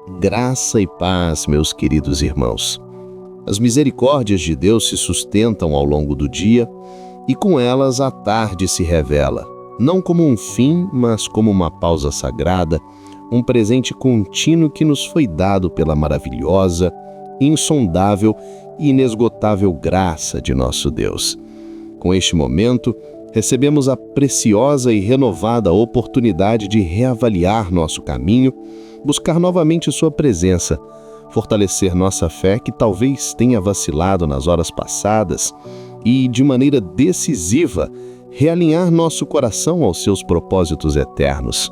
Graça e paz, meus queridos irmãos. As misericórdias de Deus se sustentam ao longo do dia e com elas a tarde se revela, não como um fim, mas como uma pausa sagrada, um presente contínuo que nos foi dado pela maravilhosa, insondável e inesgotável graça de nosso Deus. Com este momento, recebemos a preciosa e renovada oportunidade de reavaliar nosso caminho, buscar novamente sua presença, fortalecer nossa fé que talvez tenha vacilado nas horas passadas e, de maneira decisiva, realinhar nosso coração aos seus propósitos eternos.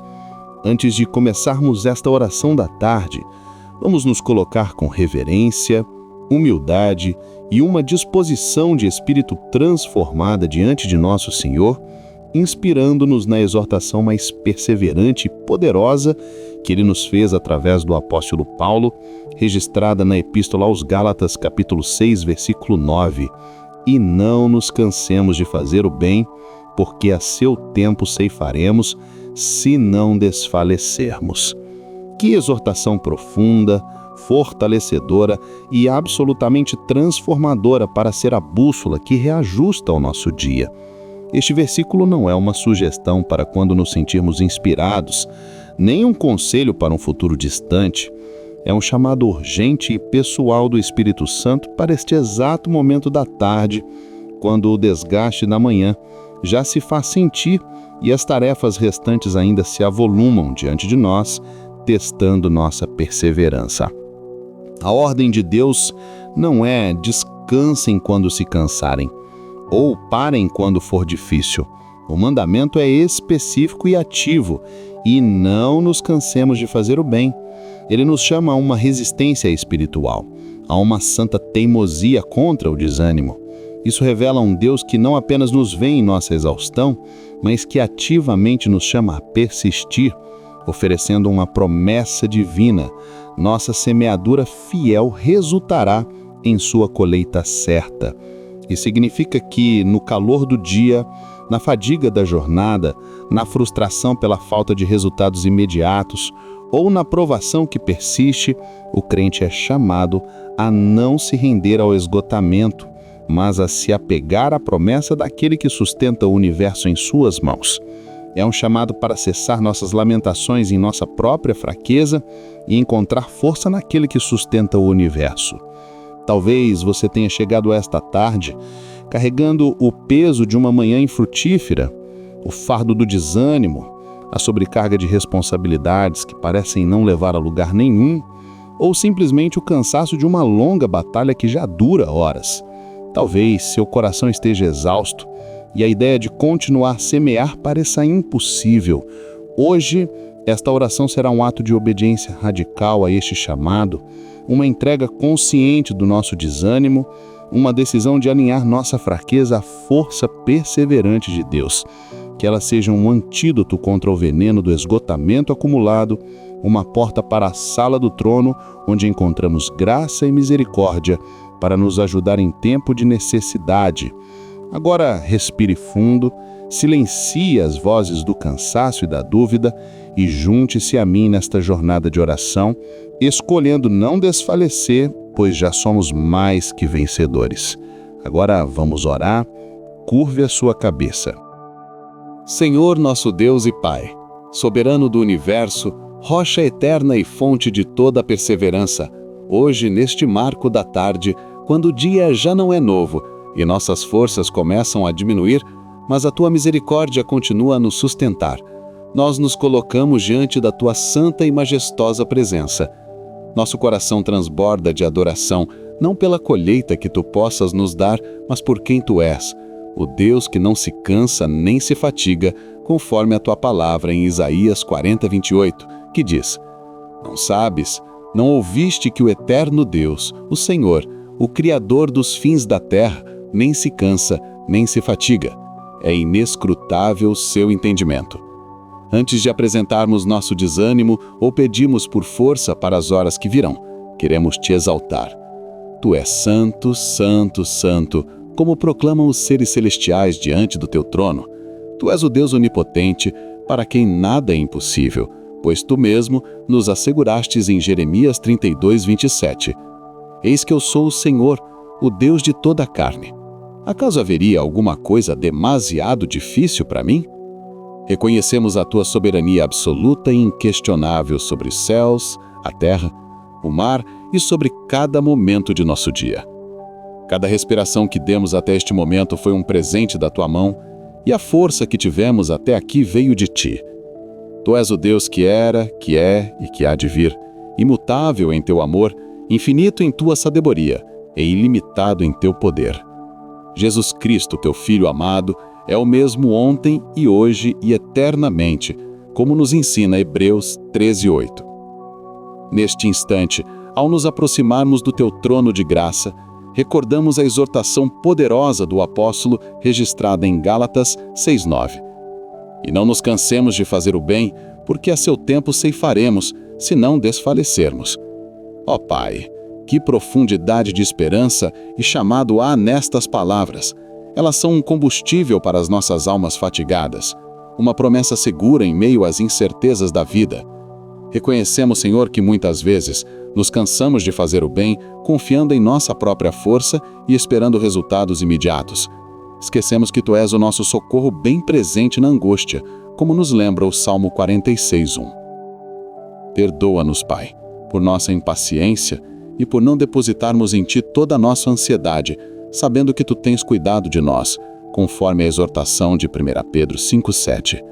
Antes de começarmos esta oração da tarde, vamos nos colocar com reverência, humildade e uma disposição de espírito transformada diante de nosso Senhor, inspirando-nos na exortação mais perseverante e poderosa que Ele nos fez através do apóstolo Paulo, registrada na Epístola aos Gálatas, capítulo 6, versículo 9. E não nos cansemos de fazer o bem, porque a seu tempo ceifaremos, se não desfalecermos. Que exortação profunda, fortalecedora e absolutamente transformadora para ser a bússola que reajusta o nosso dia. Este versículo não é uma sugestão para quando nos sentirmos inspirados, nem um conselho para um futuro distante. É um chamado urgente e pessoal do Espírito Santo para este exato momento da tarde, quando o desgaste da manhã já se faz sentir e as tarefas restantes ainda se avolumam diante de nós, testando nossa perseverança. A ordem de Deus não é descansem quando se cansarem, ou parem quando for difícil. O mandamento é específico e ativo, e não nos cansemos de fazer o bem. Ele nos chama a uma resistência espiritual, a uma santa teimosia contra o desânimo. Isso revela um Deus que não apenas nos vê em nossa exaustão, mas que ativamente nos chama a persistir, oferecendo uma promessa divina. Nossa semeadura fiel resultará em sua colheita certa. Isso significa que, no calor do dia, na fadiga da jornada, na frustração pela falta de resultados imediatos ou na provação que persiste, o crente é chamado a não se render ao esgotamento, mas a se apegar à promessa daquele que sustenta o universo em suas mãos. É um chamado para cessar nossas lamentações em nossa própria fraqueza e encontrar força naquele que sustenta o universo. Talvez você tenha chegado esta tarde carregando o peso de uma manhã infrutífera, o fardo do desânimo, a sobrecarga de responsabilidades que parecem não levar a lugar nenhum, ou simplesmente o cansaço de uma longa batalha que já dura horas. Talvez seu coração esteja exausto e a ideia de continuar a semear pareça impossível. Hoje, esta oração será um ato de obediência radical a este chamado, uma entrega consciente do nosso desânimo, uma decisão de alinhar nossa fraqueza à força perseverante de Deus. Que ela seja um antídoto contra o veneno do esgotamento acumulado, uma porta para a sala do trono, onde encontramos graça e misericórdia para nos ajudar em tempo de necessidade. Agora respire fundo, silencie as vozes do cansaço e da dúvida e junte-se a mim nesta jornada de oração, escolhendo não desfalecer, pois já somos mais que vencedores. Agora vamos orar. Curve a sua cabeça. Senhor nosso Deus e Pai, soberano do universo, rocha eterna e fonte de toda a perseverança, hoje neste marco da tarde, quando o dia já não é novo e nossas forças começam a diminuir, mas a Tua misericórdia continua a nos sustentar, nós nos colocamos diante da Tua santa e majestosa presença. Nosso coração transborda de adoração, não pela colheita que Tu possas nos dar, mas por quem Tu és, o Deus que não se cansa nem se fatiga, conforme a Tua palavra em Isaías 40:28, que diz: Não sabes, não ouviste que o eterno Deus, o Senhor, o Criador dos fins da terra, nem se cansa, nem se fatiga. É inescrutável o seu entendimento. Antes de apresentarmos nosso desânimo ou pedirmos por força para as horas que virão, queremos te exaltar. Tu és santo, santo, santo, como proclamam os seres celestiais diante do teu trono. Tu és o Deus onipotente, para quem nada é impossível, pois tu mesmo nos assegurastes em Jeremias 32, 27. Eis que eu sou o Senhor, o Deus de toda a carne. Acaso haveria alguma coisa demasiado difícil para mim? Reconhecemos a tua soberania absoluta e inquestionável sobre os céus, a terra, o mar e sobre cada momento de nosso dia. Cada respiração que demos até este momento foi um presente da tua mão, e a força que tivemos até aqui veio de ti. Tu és o Deus que era, que é e que há de vir, imutável em teu amor, infinito em tua sabedoria e ilimitado em teu poder. Jesus Cristo, teu Filho amado, é o mesmo ontem e hoje e eternamente, como nos ensina Hebreus 13:8. Neste instante, ao nos aproximarmos do teu trono de graça, recordamos a exortação poderosa do apóstolo registrada em Gálatas 6:9. E não nos cansemos de fazer o bem, porque a seu tempo ceifaremos, se não desfalecermos. Ó Pai, que profundidade de esperança e chamado há nestas palavras. Elas são um combustível para as nossas almas fatigadas, uma promessa segura em meio às incertezas da vida. Reconhecemos, Senhor, que muitas vezes nos cansamos de fazer o bem, confiando em nossa própria força e esperando resultados imediatos. Esquecemos que Tu és o nosso socorro bem presente na angústia, como nos lembra o Salmo 46:1. Perdoa-nos, Pai, por nossa impaciência e por não depositarmos em Ti toda a nossa ansiedade, sabendo que Tu tens cuidado de nós, conforme a exortação de 1 Pedro 5:7.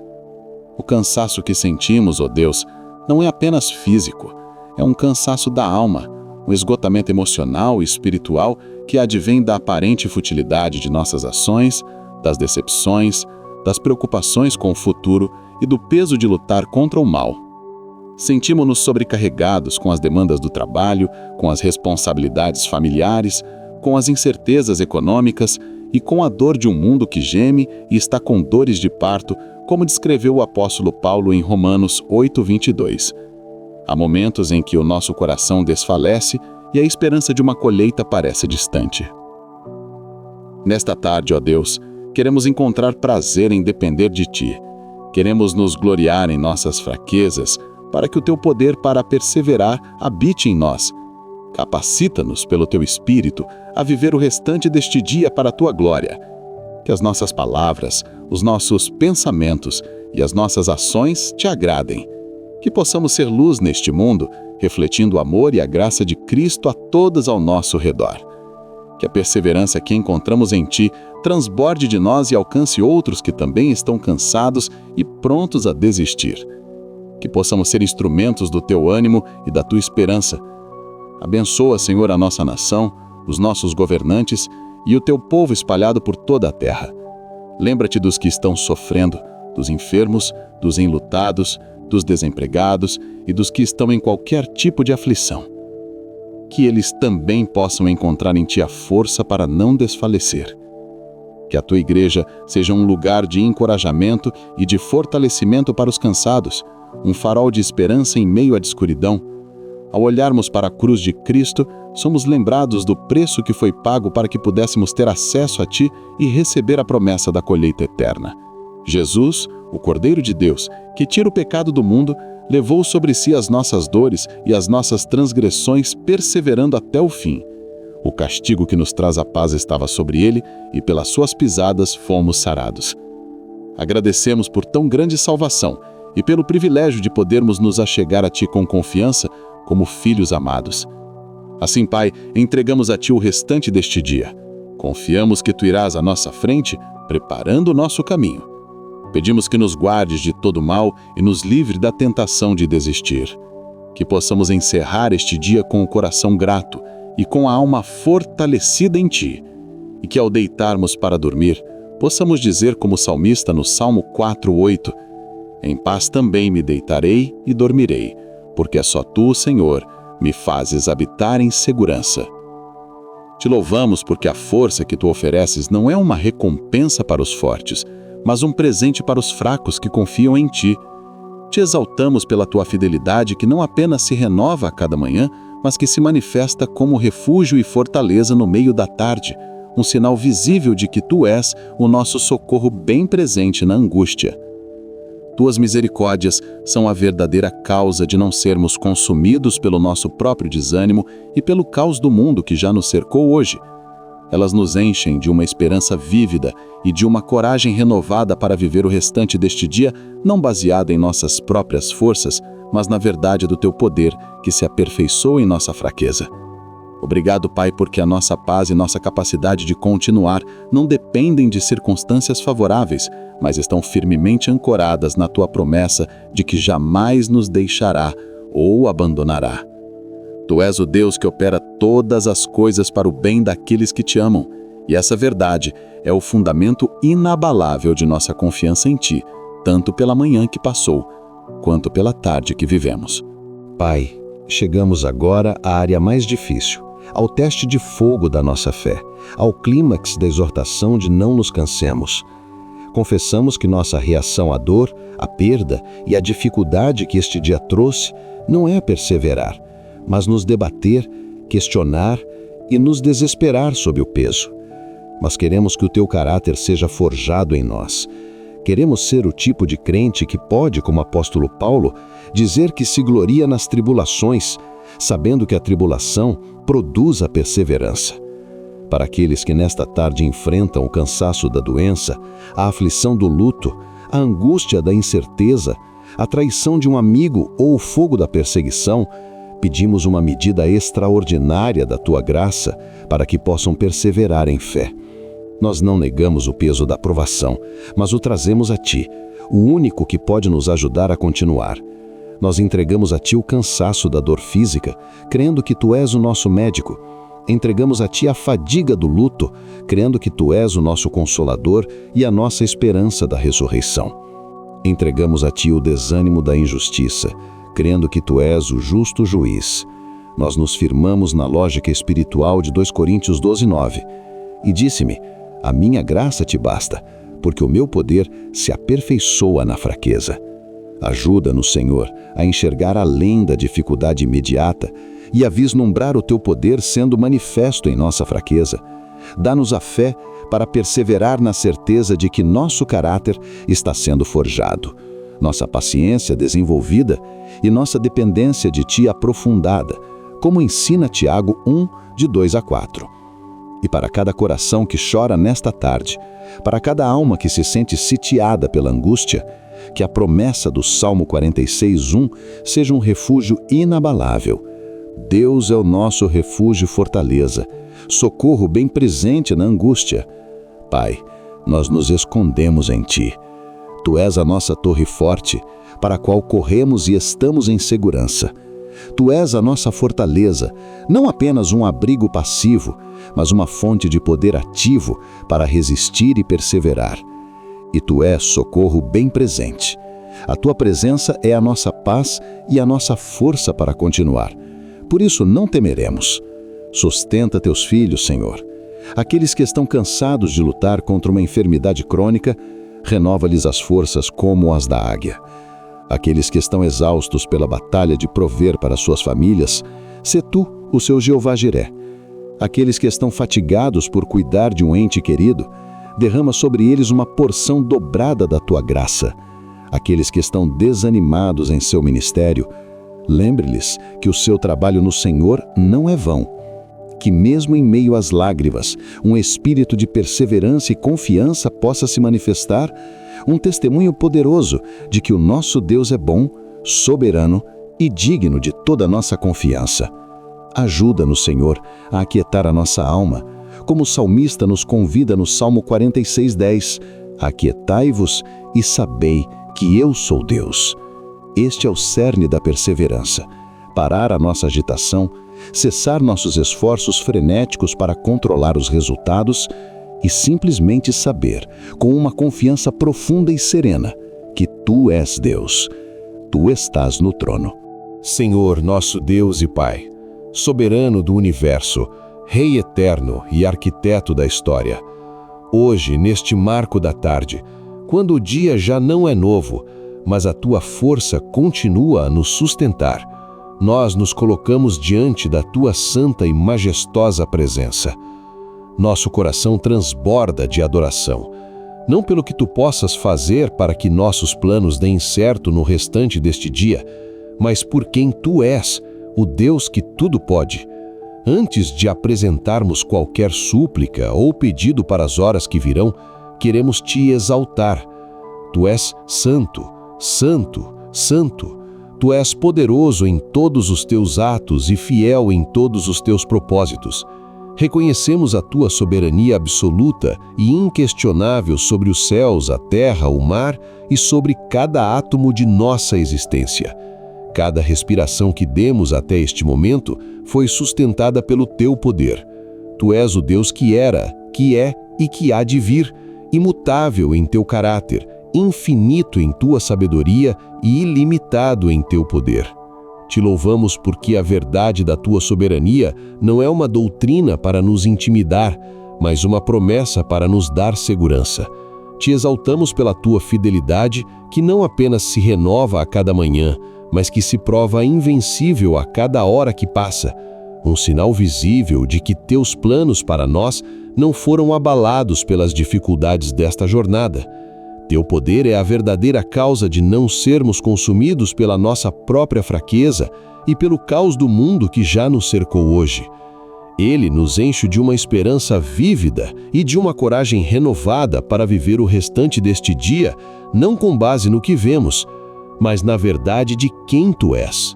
O cansaço que sentimos, ó Deus, não é apenas físico, é um cansaço da alma, um esgotamento emocional e espiritual que advém da aparente futilidade de nossas ações, das decepções, das preocupações com o futuro e do peso de lutar contra o mal. Sentimos-nos sobrecarregados com as demandas do trabalho, com as responsabilidades familiares, com as incertezas econômicas e com a dor de um mundo que geme e está com dores de parto, como descreveu o apóstolo Paulo em Romanos 8:22. Há momentos em que o nosso coração desfalece e a esperança de uma colheita parece distante. Nesta tarde, ó Deus, queremos encontrar prazer em depender de Ti. Queremos nos gloriar em nossas fraquezas, para que o Teu poder para perseverar habite em nós. Capacita-nos pelo Teu Espírito a viver o restante deste dia para a Tua glória. Que as nossas palavras, os nossos pensamentos e as nossas ações Te agradem. Que possamos ser luz neste mundo, refletindo o amor e a graça de Cristo a todos ao nosso redor. Que a perseverança que encontramos em Ti transborde de nós e alcance outros que também estão cansados e prontos a desistir. Que possamos ser instrumentos do Teu ânimo e da Tua esperança. Abençoa, Senhor, a nossa nação, os nossos governantes e o Teu povo espalhado por toda a terra. Lembra-te dos que estão sofrendo, dos enfermos, dos enlutados, dos desempregados e dos que estão em qualquer tipo de aflição. Que eles também possam encontrar em Ti a força para não desfalecer. Que a Tua igreja seja um lugar de encorajamento e de fortalecimento para os cansados, um farol de esperança em meio à escuridão. Ao olharmos para a cruz de Cristo, somos lembrados do preço que foi pago para que pudéssemos ter acesso a Ti e receber a promessa da colheita eterna. Jesus, o Cordeiro de Deus, que tira o pecado do mundo, levou sobre si as nossas dores e as nossas transgressões, perseverando até o fim. O castigo que nos traz a paz estava sobre ele, e pelas suas pisadas fomos sarados. Agradecemos por tão grande salvação e pelo privilégio de podermos nos achegar a Ti com confiança, como filhos amados. Assim, Pai, entregamos a Ti o restante deste dia. Confiamos que Tu irás à nossa frente, preparando o nosso caminho. Pedimos que nos guardes de todo mal e nos livre da tentação de desistir. Que possamos encerrar este dia com o coração grato e com a alma fortalecida em Ti. E que ao deitarmos para dormir, possamos dizer como o salmista no Salmo 4:8: Em paz também me deitarei e dormirei, porque é só Tu, Senhor, me fazes habitar em segurança. Te louvamos porque a força que Tu ofereces não é uma recompensa para os fortes, mas um presente para os fracos que confiam em Ti. Te exaltamos pela Tua fidelidade que não apenas se renova a cada manhã, mas que se manifesta como refúgio e fortaleza no meio da tarde, um sinal visível de que Tu és o nosso socorro bem presente na angústia. Tuas misericórdias são a verdadeira causa de não sermos consumidos pelo nosso próprio desânimo e pelo caos do mundo que já nos cercou hoje. Elas nos enchem de uma esperança vívida e de uma coragem renovada para viver o restante deste dia, não baseada em nossas próprias forças, mas na verdade do Teu poder, que se aperfeiçoa em nossa fraqueza. Obrigado, Pai, porque a nossa paz e nossa capacidade de continuar não dependem de circunstâncias favoráveis, mas estão firmemente ancoradas na Tua promessa de que jamais nos deixará ou abandonará. Tu és o Deus que opera todas as coisas para o bem daqueles que te amam, e essa verdade é o fundamento inabalável de nossa confiança em Ti, tanto pela manhã que passou, quanto pela tarde que vivemos. Pai, chegamos agora à área mais difícil, ao teste de fogo da nossa fé, ao clímax da exortação de não nos cansemos. Confessamos que nossa reação à dor, à perda e à dificuldade que este dia trouxe não é perseverar, mas nos debater, questionar e nos desesperar sob o peso. Mas queremos que o Teu caráter seja forjado em nós. Queremos ser o tipo de crente que pode, como o apóstolo Paulo, dizer que se gloria nas tribulações, sabendo que a tribulação produz a perseverança. Para aqueles que nesta tarde enfrentam o cansaço da doença, a aflição do luto, a angústia da incerteza, a traição de um amigo ou o fogo da perseguição, pedimos uma medida extraordinária da Tua graça para que possam perseverar em fé. Nós não negamos o peso da provação, mas o trazemos a Ti, o único que pode nos ajudar a continuar. Nós entregamos a Ti o cansaço da dor física, crendo que Tu és o nosso médico. Entregamos a Ti a fadiga do luto, crendo que Tu és o nosso consolador e a nossa esperança da ressurreição. Entregamos a Ti o desânimo da injustiça, crendo que Tu és o justo juiz. Nós nos firmamos na lógica espiritual de 2 Coríntios 12:9. E disse-me: a minha graça te basta, porque o meu poder se aperfeiçoa na fraqueza. Ajuda-nos, Senhor, a enxergar além da dificuldade imediata e a vislumbrar o Teu poder sendo manifesto em nossa fraqueza. Dá-nos a fé para perseverar na certeza de que nosso caráter está sendo forjado, nossa paciência desenvolvida e nossa dependência de Ti aprofundada, como ensina Tiago 1, de 2 a 4. E para cada coração que chora nesta tarde, para cada alma que se sente sitiada pela angústia, que a promessa do Salmo 46:1 seja um refúgio inabalável. Deus é o nosso refúgio e fortaleza, socorro bem presente na angústia. Pai, nós nos escondemos em Ti. Tu és a nossa torre forte, para a qual corremos e estamos em segurança. Tu és a nossa fortaleza, não apenas um abrigo passivo, mas uma fonte de poder ativo para resistir e perseverar. E Tu és socorro bem presente. A Tua presença é a nossa paz e a nossa força para continuar. Por isso não temeremos. Sustenta Teus filhos, Senhor. Aqueles que estão cansados de lutar contra uma enfermidade crônica, renova-lhes as forças como as da águia. Aqueles que estão exaustos pela batalha de prover para suas famílias, sê Tu o seu Jeová Jiré. Aqueles que estão fatigados por cuidar de um ente querido, derrama sobre eles uma porção dobrada da Tua graça. Aqueles que estão desanimados em seu ministério, lembre-lhes que o seu trabalho no Senhor não é vão. Que mesmo em meio às lágrimas, um espírito de perseverança e confiança possa se manifestar, um testemunho poderoso de que o nosso Deus é bom, soberano e digno de toda a nossa confiança. Ajuda-nos, Senhor, a aquietar a nossa alma, como o salmista nos convida no Salmo 46:10, aquietai-vos e sabei que eu sou Deus. Este é o cerne da perseverança, parar a nossa agitação, cessar nossos esforços frenéticos para controlar os resultados e simplesmente saber, com uma confiança profunda e serena, que Tu és Deus. Tu estás no trono. Senhor, nosso Deus e Pai, soberano do universo, Rei eterno e arquiteto da história, hoje, neste marco da tarde, quando o dia já não é novo, mas a Tua força continua a nos sustentar, nós nos colocamos diante da Tua santa e majestosa presença. Nosso coração transborda de adoração. não pelo que tu possas fazer para que nossos planos deem certo no restante deste dia, mas por quem tu és, o Deus que tudo pode. Antes de apresentarmos qualquer súplica ou pedido para as horas que virão, queremos te exaltar. Tu és santo, santo, santo. Tu és poderoso em todos os teus atos e fiel em todos os teus propósitos. Reconhecemos a tua soberania absoluta e inquestionável sobre os céus, a terra, o mar e sobre cada átomo de nossa existência. Cada respiração que demos até este momento foi sustentada pelo teu poder. Tu és o Deus que era, que é e que há de vir, imutável em teu caráter, infinito em tua sabedoria e ilimitado em teu poder. Te louvamos porque a verdade da tua soberania não é uma doutrina para nos intimidar, mas uma promessa para nos dar segurança. Te exaltamos pela tua fidelidade, que não apenas se renova a cada manhã, mas que se prova invencível a cada hora que passa, um sinal visível de que teus planos para nós não foram abalados pelas dificuldades desta jornada. Teu poder é a verdadeira causa de não sermos consumidos pela nossa própria fraqueza e pelo caos do mundo que já nos cercou hoje. Ele nos enche de uma esperança vívida e de uma coragem renovada para viver o restante deste dia, não com base no que vemos, mas na verdade de quem tu és.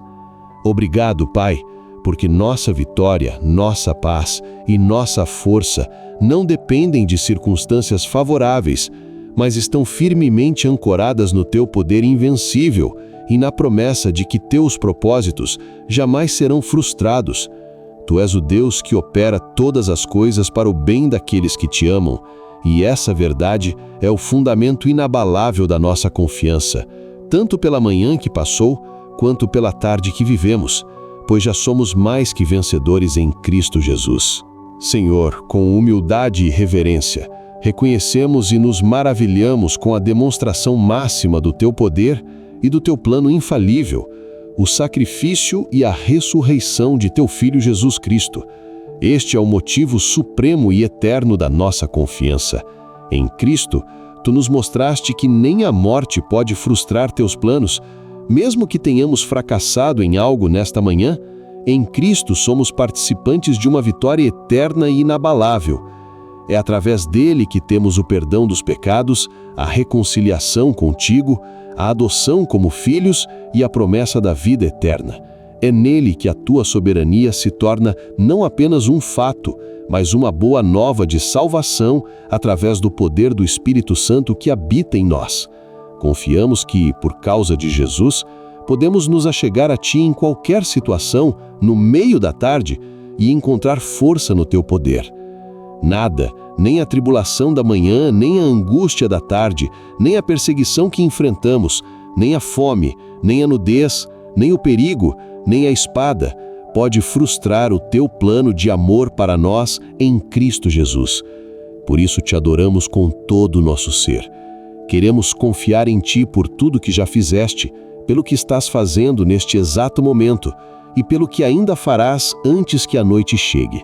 Obrigado, Pai, porque nossa vitória, nossa paz e nossa força não dependem de circunstâncias favoráveis, mas estão firmemente ancoradas no teu poder invencível e na promessa de que teus propósitos jamais serão frustrados. Tu és o Deus que opera todas as coisas para o bem daqueles que te amam, e essa verdade é o fundamento inabalável da nossa confiança, tanto pela manhã que passou, quanto pela tarde que vivemos, pois já somos mais que vencedores em Cristo Jesus. Senhor, com humildade e reverência, reconhecemos e nos maravilhamos com a demonstração máxima do teu poder e do teu plano infalível, o sacrifício e a ressurreição de teu Filho Jesus Cristo. Este é o motivo supremo e eterno da nossa confiança. Em Cristo, tu nos mostraste que nem a morte pode frustrar teus planos, mesmo que tenhamos fracassado em algo nesta manhã. Em Cristo somos participantes de uma vitória eterna e inabalável. É através dele que temos o perdão dos pecados, a reconciliação contigo, a adoção como filhos e a promessa da vida eterna. É nele que a tua soberania se torna não apenas um fato, mas uma boa nova de salvação através do poder do Espírito Santo que habita em nós. Confiamos que, por causa de Jesus, podemos nos achegar a ti em qualquer situação, no meio da tarde, e encontrar força no teu poder. Nada, nem a tribulação da manhã, nem a angústia da tarde, nem a perseguição que enfrentamos, nem a fome, nem a nudez, nem o perigo, nem a espada, pode frustrar o teu plano de amor para nós em Cristo Jesus. Por isso te adoramos com todo o nosso ser. Queremos confiar em ti por tudo que já fizeste, pelo que estás fazendo neste exato momento e pelo que ainda farás antes que a noite chegue.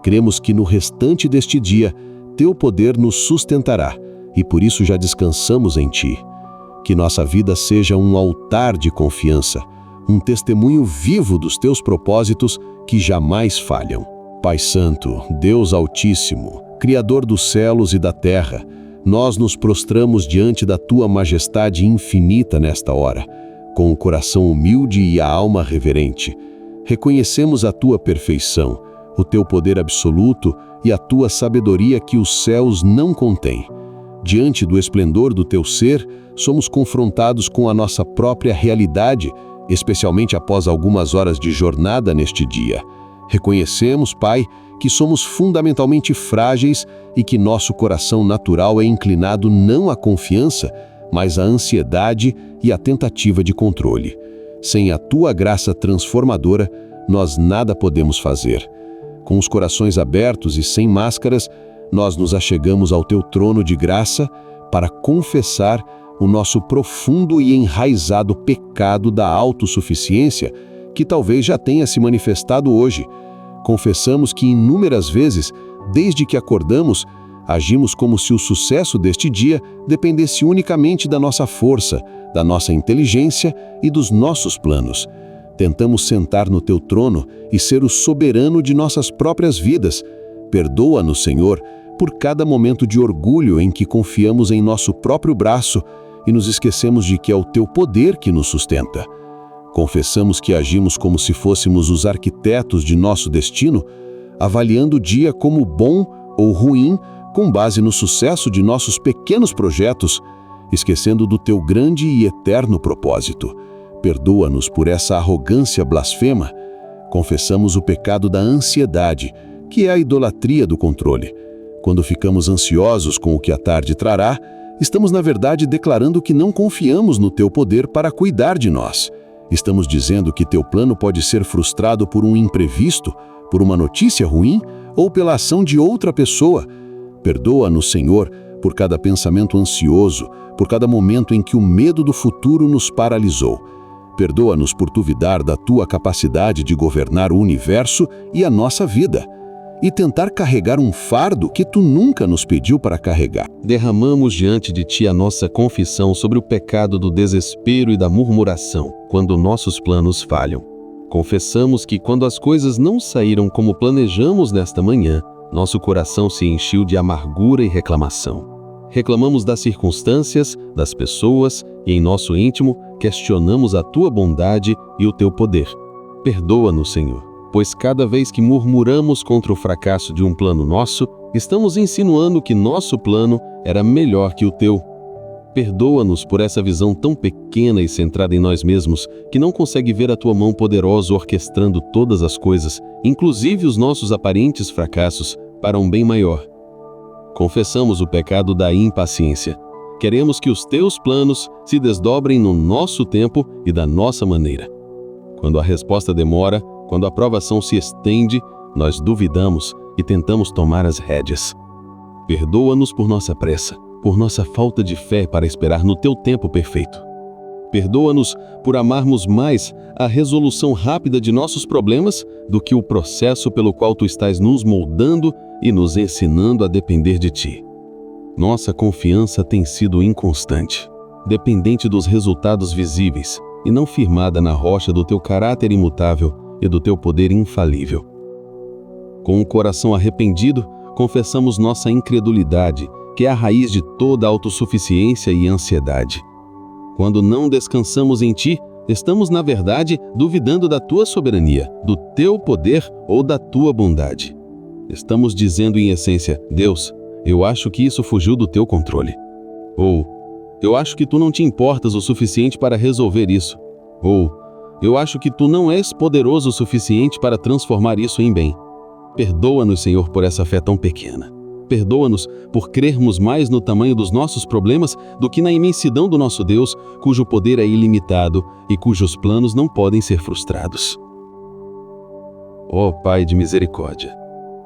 Cremos que no restante deste dia, teu poder nos sustentará e por isso já descansamos em ti. Que nossa vida seja um altar de confiança, um testemunho vivo dos teus propósitos que jamais falham. Pai Santo, Deus Altíssimo, Criador dos céus e da terra, nós nos prostramos diante da tua majestade infinita nesta hora, com o coração humilde e a alma reverente. Reconhecemos a tua perfeição, o teu poder absoluto e a tua sabedoria que os céus não contêm. Diante do esplendor do teu ser, somos confrontados com a nossa própria realidade, especialmente após algumas horas de jornada neste dia. Reconhecemos, Pai, que somos fundamentalmente frágeis e que nosso coração natural é inclinado não à confiança, mas à ansiedade e à tentativa de controle. Sem a tua graça transformadora, nós nada podemos fazer. Com os corações abertos e sem máscaras, nós nos achegamos ao teu trono de graça para confessar o nosso profundo e enraizado pecado da autossuficiência, que talvez já tenha se manifestado hoje. Confessamos que inúmeras vezes, desde que acordamos, Agimos como se o sucesso deste dia dependesse unicamente da nossa força, da nossa inteligência e dos nossos planos. Tentamos sentar no teu trono e ser o soberano de nossas próprias vidas. Perdoa-nos, Senhor, por cada momento de orgulho em que confiamos em nosso próprio braço e nos esquecemos de que é o teu poder que nos sustenta. Confessamos que agimos como se fôssemos os arquitetos de nosso destino, avaliando o dia como bom ou ruim com base no sucesso de nossos pequenos projetos, esquecendo do teu grande e eterno propósito. Perdoa-nos por essa arrogância blasfema. Confessamos o pecado da ansiedade, que é a idolatria do controle. Quando ficamos ansiosos com o que a tarde trará, estamos na verdade declarando que não confiamos no teu poder para cuidar de nós. Estamos dizendo que teu plano pode ser frustrado por um imprevisto, por uma notícia ruim ou pela ação de outra pessoa. Perdoa-nos, Senhor, por cada pensamento ansioso, por cada momento em que o medo do futuro nos paralisou. Perdoa-nos por duvidar da tua capacidade de governar o universo e a nossa vida, e tentar carregar um fardo que tu nunca nos pediu para carregar. Derramamos diante de ti a nossa confissão sobre o pecado do desespero e da murmuração, quando nossos planos falham. Confessamos que quando as coisas não saíram como planejamos nesta manhã, nosso coração se encheu de amargura e reclamação. Reclamamos das circunstâncias, das pessoas e, em nosso íntimo, questionamos a tua bondade e o teu poder. Perdoa-nos, Senhor, pois cada vez que murmuramos contra o fracasso de um plano nosso, estamos insinuando que nosso plano era melhor que o teu. Perdoa-nos por essa visão tão pequena e centrada em nós mesmos, que não consegue ver a tua mão poderosa orquestrando todas as coisas, inclusive os nossos aparentes fracassos, para um bem maior. Confessamos o pecado da impaciência. Queremos que os teus planos se desdobrem no nosso tempo e da nossa maneira. Quando a resposta demora, quando a provação se estende, nós duvidamos e tentamos tomar as rédeas. Perdoa-nos por nossa pressa, por nossa falta de fé para esperar no teu tempo perfeito. Perdoa-nos por amarmos mais a resolução rápida de nossos problemas do que o processo pelo qual tu estás nos moldando e nos ensinando a depender de ti. Nossa confiança tem sido inconstante, dependente dos resultados visíveis e não firmada na rocha do teu caráter imutável e do teu poder infalível. Com o coração arrependido, confessamos nossa incredulidade, que é a raiz de toda autossuficiência e ansiedade. Quando não descansamos em ti, estamos, na verdade, duvidando da tua soberania, do teu poder ou da tua bondade. Estamos dizendo em essência: Deus, eu acho que isso fugiu do teu controle. Ou, eu acho que tu não te importas o suficiente para resolver isso. Ou, eu acho que tu não és poderoso o suficiente para transformar isso em bem. Perdoa-nos, Senhor, por essa fé tão pequena. Perdoa-nos por crermos mais no tamanho dos nossos problemas do que na imensidão do nosso Deus, cujo poder é ilimitado e cujos planos não podem ser frustrados. Ó Pai de misericórdia,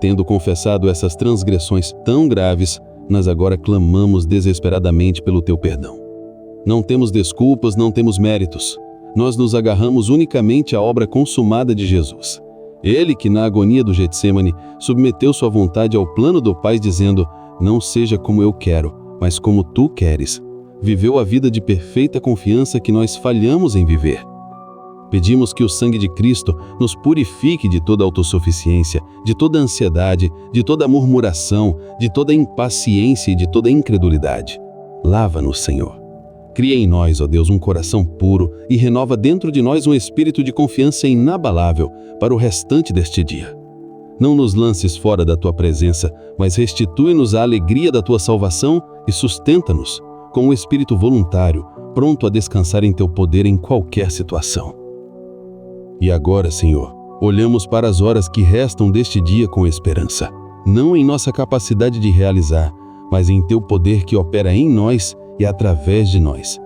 tendo confessado essas transgressões tão graves, nós agora clamamos desesperadamente pelo teu perdão. Não temos desculpas, não temos méritos. Nós nos agarramos unicamente à obra consumada de Jesus. Ele que, na agonia do Getsemane, submeteu sua vontade ao plano do Pai, dizendo: não seja como eu quero, mas como tu queres. Viveu a vida de perfeita confiança que nós falhamos em viver. Pedimos que o sangue de Cristo nos purifique de toda autossuficiência, de toda ansiedade, de toda murmuração, de toda impaciência e de toda incredulidade. Lava-nos, Senhor. Cria em nós, ó Deus, um coração puro e renova dentro de nós um espírito de confiança inabalável para o restante deste dia. Não nos lances fora da tua presença, mas restitui-nos a alegria da tua salvação e sustenta-nos com um espírito voluntário, pronto a descansar em teu poder em qualquer situação. E agora, Senhor, olhamos para as horas que restam deste dia com esperança, não em nossa capacidade de realizar, mas em teu poder que opera em nós e através de nós.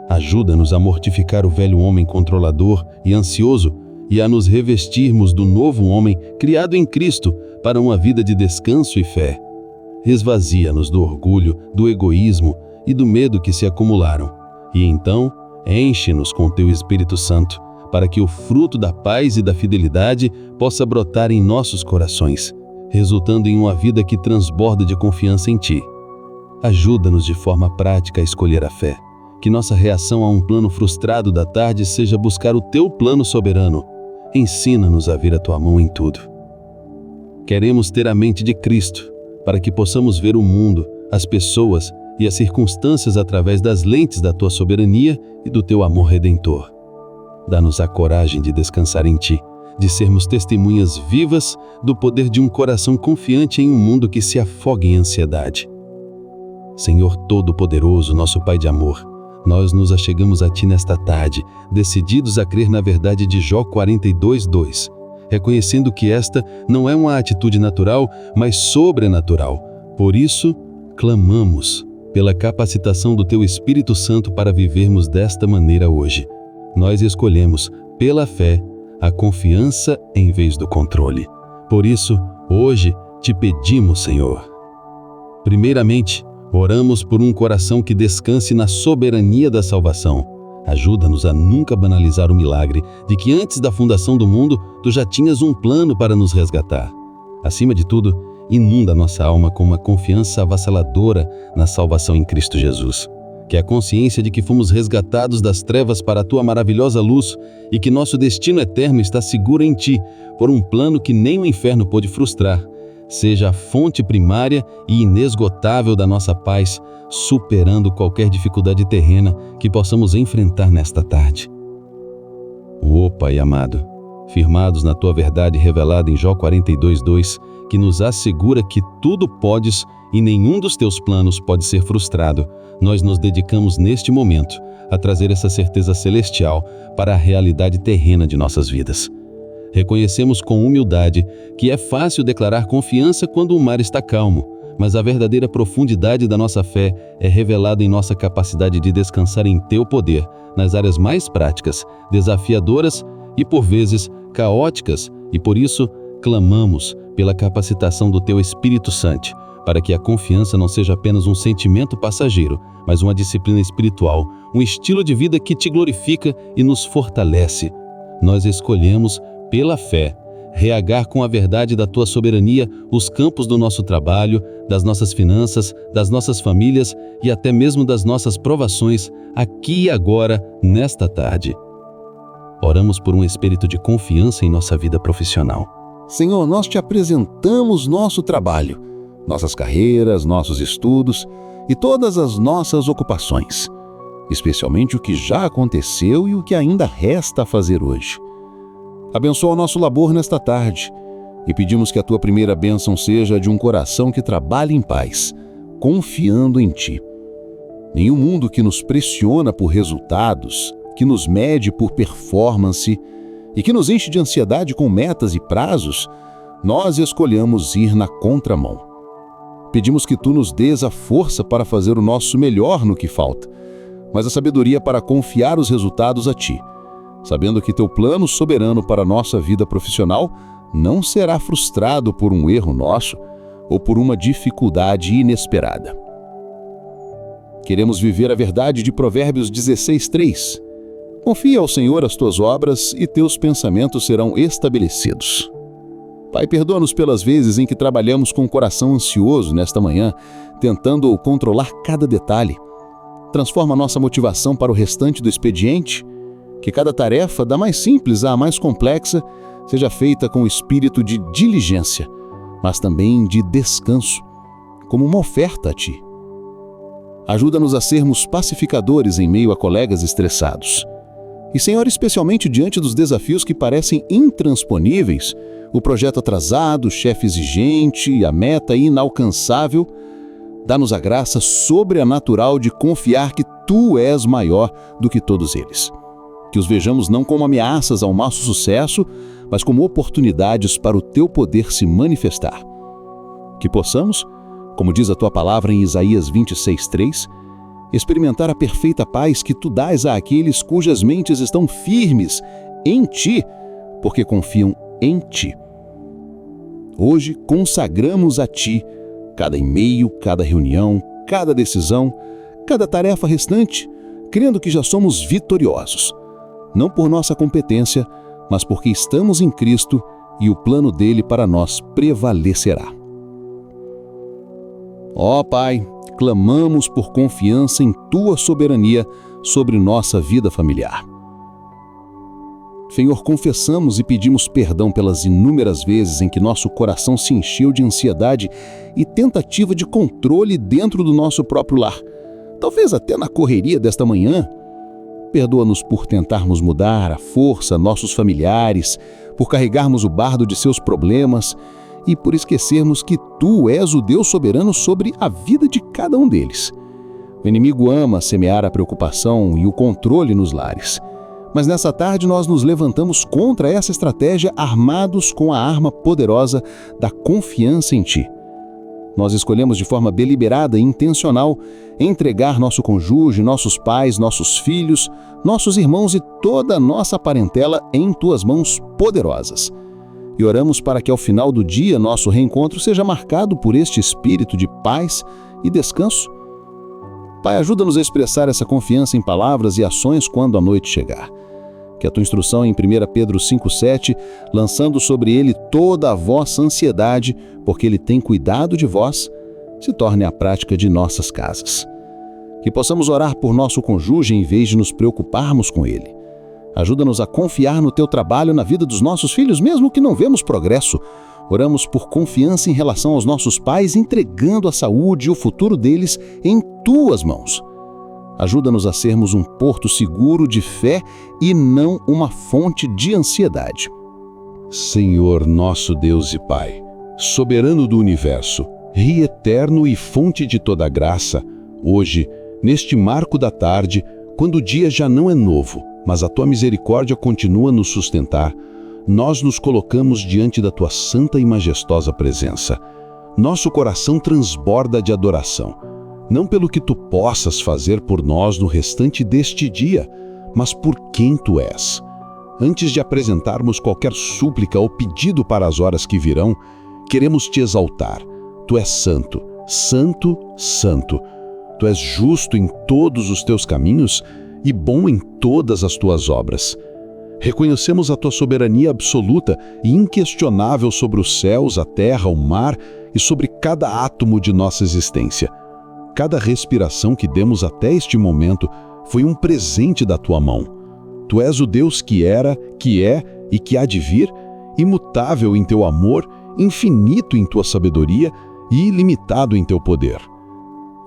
Ajuda-nos a mortificar o velho homem controlador e ansioso e a nos revestirmos do novo homem criado em Cristo para uma vida de descanso e fé. Esvazia-nos do orgulho, do egoísmo e do medo que se acumularam. E então, enche-nos com teu Espírito Santo, para que o fruto da paz e da fidelidade possa brotar em nossos corações, resultando em uma vida que transborda de confiança em Ti. Ajuda-nos de forma prática a escolher a fé. Que nossa reação a um plano frustrado da tarde seja buscar o Teu plano soberano. Ensina-nos a ver a Tua mão em tudo. Queremos ter a mente de Cristo, para que possamos ver o mundo, as pessoas e as circunstâncias através das lentes da Tua soberania e do Teu amor redentor. Dá-nos a coragem de descansar em Ti, de sermos testemunhas vivas do poder de um coração confiante em um mundo que se afoga em ansiedade. Senhor Todo-Poderoso, nosso Pai de amor, nós nos achegamos a Ti nesta tarde, decididos a crer na verdade de Jó 42:2, reconhecendo que esta não é uma atitude natural, mas sobrenatural. Por isso, clamamos pela capacitação do Teu Espírito Santo para vivermos desta maneira hoje. Nós escolhemos, pela fé, a confiança em vez do controle. Por isso, hoje, Te pedimos, Senhor. Primeiramente, oramos por um coração que descanse na soberania da salvação. Ajuda-nos a nunca banalizar o milagre de que antes da fundação do mundo, Tu já tinhas um plano para nos resgatar. Acima de tudo, inunda nossa alma com uma confiança avassaladora na salvação em Cristo Jesus. Que a consciência de que fomos resgatados das trevas para a Tua maravilhosa luz e que nosso destino eterno está seguro em Ti, por um plano que nem o inferno pôde frustrar, seja a fonte primária e inesgotável da nossa paz, superando qualquer dificuldade terrena que possamos enfrentar nesta tarde. Ó Pai amado, firmados na Tua verdade revelada em Jó 42:2, que nos assegura que tudo podes e nenhum dos Teus planos pode ser frustrado, nós nos dedicamos neste momento a trazer essa certeza celestial para a realidade terrena de nossas vidas. Reconhecemos com humildade que é fácil declarar confiança quando o mar está calmo, mas a verdadeira profundidade da nossa fé é revelada em nossa capacidade de descansar em Teu poder, nas áreas mais práticas, desafiadoras e, por vezes, caóticas, e por isso clamamos pela capacitação do Teu Espírito Santo, para que a confiança não seja apenas um sentimento passageiro, mas uma disciplina espiritual, um estilo de vida que Te glorifica e nos fortalece. Nós escolhemos, pela fé, reagar com a verdade da Tua soberania os campos do nosso trabalho, das nossas finanças, das nossas famílias e até mesmo das nossas provações, aqui e agora, nesta tarde. Oramos por um espírito de confiança em nossa vida profissional. Senhor, nós Te apresentamos nosso trabalho, nossas carreiras, nossos estudos e todas as nossas ocupações, especialmente o que já aconteceu e o que ainda resta a fazer hoje. Abençoa o nosso labor nesta tarde e pedimos que a Tua primeira bênção seja de um coração que trabalha em paz, confiando em Ti. Nenhum mundo que nos pressiona por resultados, que nos mede por performance e que nos enche de ansiedade com metas e prazos, nós escolhemos ir na contramão. Pedimos que Tu nos dês a força para fazer o nosso melhor no que falta, mas a sabedoria para confiar os resultados a Ti, sabendo que Teu plano soberano para a nossa vida profissional não será frustrado por um erro nosso ou por uma dificuldade inesperada. Queremos viver a verdade de Provérbios 16:3. Confia ao Senhor as Tuas obras e Teus pensamentos serão estabelecidos. Pai, perdoa-nos pelas vezes em que trabalhamos com o coração ansioso nesta manhã, tentando controlar cada detalhe. Transforma nossa motivação para o restante do expediente. Que cada tarefa, da mais simples à mais complexa, seja feita com espírito de diligência, mas também de descanso, como uma oferta a Ti. Ajuda-nos a sermos pacificadores em meio a colegas estressados. E, Senhor, especialmente diante dos desafios que parecem intransponíveis, o projeto atrasado, o chefe exigente e a meta inalcançável, dá-nos a graça sobrenatural de confiar que Tu és maior do que todos eles. Que os vejamos não como ameaças ao nosso sucesso, mas como oportunidades para o Teu poder se manifestar. Que possamos, como diz a Tua palavra em Isaías 26:3, experimentar a perfeita paz que Tu dás àqueles cujas mentes estão firmes em Ti, porque confiam em Ti. Hoje consagramos a Ti cada e-mail, cada reunião, cada decisão, cada tarefa restante, crendo que já somos vitoriosos, não por nossa competência, mas porque estamos em Cristo e o plano dele para nós prevalecerá. Ó Pai, clamamos por confiança em Tua soberania sobre nossa vida familiar. Senhor, confessamos e pedimos perdão pelas inúmeras vezes em que nosso coração se encheu de ansiedade e tentativa de controle dentro do nosso próprio lar. Talvez até na correria desta manhã. Perdoa-nos por tentarmos mudar à força nossos familiares, por carregarmos o bardo de seus problemas e por esquecermos que Tu és o Deus soberano sobre a vida de cada um deles. O inimigo ama semear a preocupação e o controle nos lares. Mas nessa tarde nós nos levantamos contra essa estratégia armados com a arma poderosa da confiança em Ti. Nós escolhemos de forma deliberada e intencional entregar nosso cônjuge, nossos pais, nossos filhos, nossos irmãos e toda a nossa parentela em Tuas mãos poderosas. E oramos para que ao final do dia nosso reencontro seja marcado por este espírito de paz e descanso. Pai, ajuda-nos a expressar essa confiança em palavras e ações quando a noite chegar. Que a Tua instrução em 1 Pedro 5,7, lançando sobre ele toda a vossa ansiedade, porque ele tem cuidado de vós, se torne a prática de nossas casas. Que possamos orar por nosso cônjuge em vez de nos preocuparmos com ele. Ajuda-nos a confiar no Teu trabalho na vida dos nossos filhos, mesmo que não vemos progresso. Oramos por confiança em relação aos nossos pais, entregando a saúde e o futuro deles em Tuas mãos. Ajuda-nos a sermos um porto seguro de fé e não uma fonte de ansiedade. Senhor nosso Deus e Pai, soberano do universo, Rei eterno e fonte de toda graça, hoje, neste marco da tarde, quando o dia já não é novo, mas a Tua misericórdia continua a nos sustentar, nós nos colocamos diante da Tua santa e majestosa presença. Nosso coração transborda de adoração, não pelo que Tu possas fazer por nós no restante deste dia, mas por quem Tu és. Antes de apresentarmos qualquer súplica ou pedido para as horas que virão, queremos Te exaltar. Tu és santo, santo, santo. Tu és justo em todos os Teus caminhos e bom em todas as Tuas obras. Reconhecemos a Tua soberania absoluta e inquestionável sobre os céus, a terra, o mar e sobre cada átomo de nossa existência. Cada respiração que demos até este momento foi um presente da Tua mão. Tu és o Deus que era, que é e que há de vir, imutável em Teu amor, infinito em Tua sabedoria e ilimitado em Teu poder.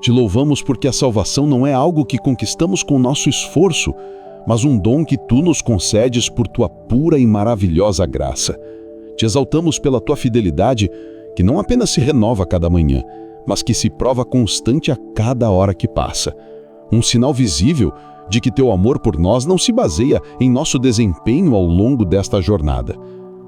Te louvamos porque a salvação não é algo que conquistamos com nosso esforço, mas um dom que Tu nos concedes por Tua pura e maravilhosa graça. Te exaltamos pela Tua fidelidade, que não apenas se renova a cada manhã, mas que se prova constante a cada hora que passa. Um sinal visível de que Teu amor por nós não se baseia em nosso desempenho ao longo desta jornada.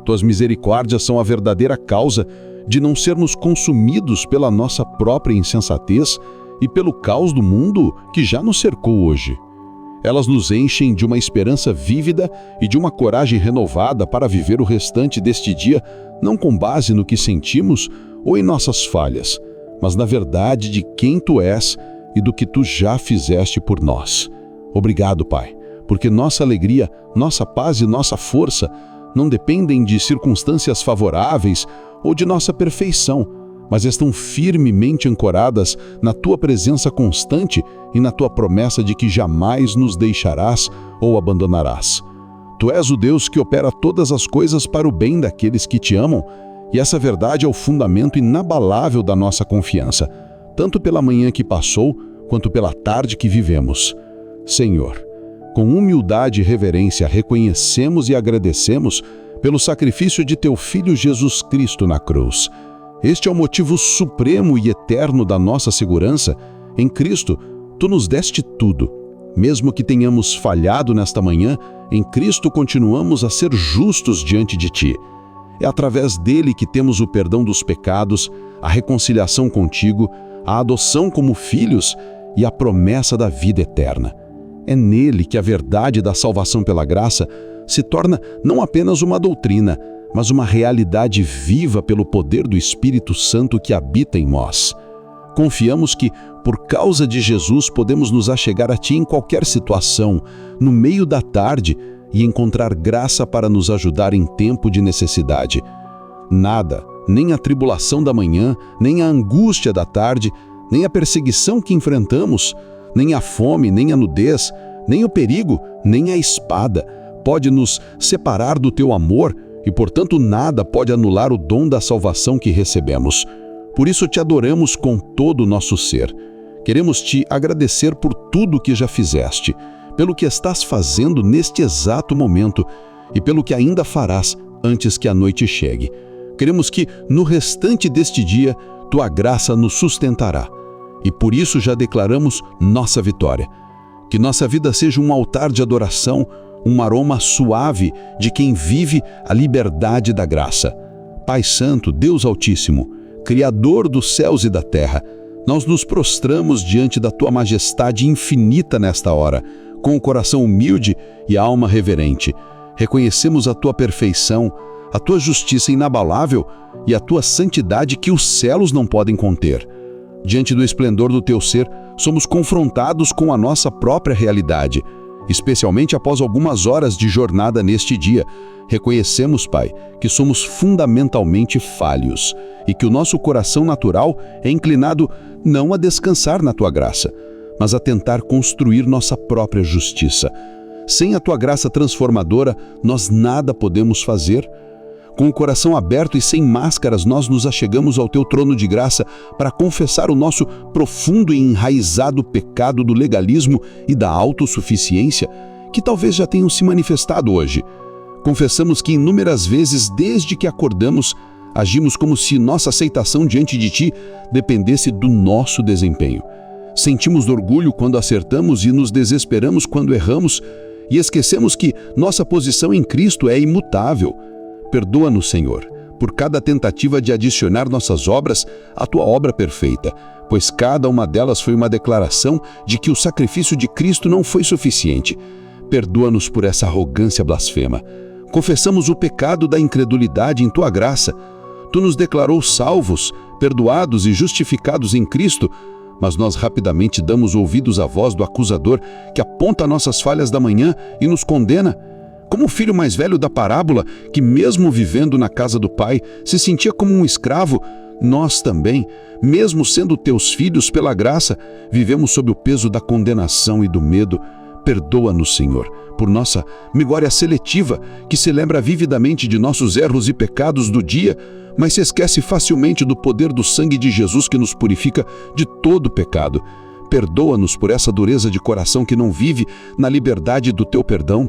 Tuas misericórdias são a verdadeira causa de não sermos consumidos pela nossa própria insensatez e pelo caos do mundo que já nos cercou hoje. Elas nos enchem de uma esperança vívida e de uma coragem renovada para viver o restante deste dia, não com base no que sentimos ou em nossas falhas, mas na verdade de quem Tu és e do que Tu já fizeste por nós. Obrigado, Pai, porque nossa alegria, nossa paz e nossa força não dependem de circunstâncias favoráveis ou de nossa perfeição, mas estão firmemente ancoradas na Tua presença constante e na Tua promessa de que jamais nos deixarás ou abandonarás. Tu és o Deus que opera todas as coisas para o bem daqueles que Te amam, e essa verdade é o fundamento inabalável da nossa confiança, tanto pela manhã que passou, quanto pela tarde que vivemos. Senhor, com humildade e reverência reconhecemos e agradecemos pelo sacrifício de Teu Filho Jesus Cristo na cruz. Este é o motivo supremo e eterno da nossa segurança. Em Cristo, Tu nos deste tudo. Mesmo que tenhamos falhado nesta manhã, em Cristo continuamos a ser justos diante de Ti. É através dele que temos o perdão dos pecados, a reconciliação contigo, a adoção como filhos e a promessa da vida eterna. É nele que a verdade da salvação pela graça se torna não apenas uma doutrina, mas uma realidade viva pelo poder do Espírito Santo que habita em nós. Confiamos que, por causa de Jesus, podemos nos achegar a Ti em qualquer situação, no meio da tarde, e encontrar graça para nos ajudar em tempo de necessidade. Nada, nem a tribulação da manhã, nem a angústia da tarde, nem a perseguição que enfrentamos, nem a fome, nem a nudez, nem o perigo, nem a espada pode nos separar do teu amor e, portanto, nada pode anular o dom da salvação que recebemos. Por isso te adoramos com todo o nosso ser. Queremos te agradecer por tudo que já fizeste, pelo que estás fazendo neste exato momento e pelo que ainda farás antes que a noite chegue. Queremos que, no restante deste dia, tua graça nos sustentará. E por isso já declaramos nossa vitória. Que nossa vida seja um altar de adoração, um aroma suave de quem vive a liberdade da graça. Pai Santo, Deus Altíssimo, Criador dos céus e da terra, nós nos prostramos diante da tua majestade infinita nesta hora, com o coração humilde e a alma reverente. Reconhecemos a tua perfeição, a tua justiça inabalável e a tua santidade que os céus não podem conter. Diante do esplendor do teu ser, somos confrontados com a nossa própria realidade, especialmente após algumas horas de jornada neste dia. Reconhecemos, Pai, que somos fundamentalmente falhos e que o nosso coração natural é inclinado não a descansar na tua graça, mas a tentar construir nossa própria justiça. Sem a tua graça transformadora, nós nada podemos fazer. Com o coração aberto e sem máscaras, nós nos achegamos ao teu trono de graça para confessar o nosso profundo e enraizado pecado do legalismo e da autossuficiência, que talvez já tenham se manifestado hoje. Confessamos que inúmeras vezes, desde que acordamos, agimos como se nossa aceitação diante de ti dependesse do nosso desempenho. Sentimos orgulho quando acertamos e nos desesperamos quando erramos, e esquecemos que nossa posição em Cristo é imutável. Perdoa-nos, Senhor, por cada tentativa de adicionar nossas obras à tua obra perfeita, pois cada uma delas foi uma declaração de que o sacrifício de Cristo não foi suficiente. Perdoa-nos por essa arrogância blasfema. Confessamos o pecado da incredulidade em tua graça. Tu nos declarou salvos, perdoados e justificados em Cristo, mas nós rapidamente damos ouvidos à voz do acusador que aponta nossas falhas da manhã e nos condena. Como o filho mais velho da parábola, que mesmo vivendo na casa do pai, se sentia como um escravo, nós também, mesmo sendo teus filhos pela graça, vivemos sob o peso da condenação e do medo. Perdoa-nos, Senhor, por nossa memória seletiva, que se lembra vividamente de nossos erros e pecados do dia, mas se esquece facilmente do poder do sangue de Jesus que nos purifica de todo pecado. Perdoa-nos por essa dureza de coração que não vive na liberdade do teu perdão.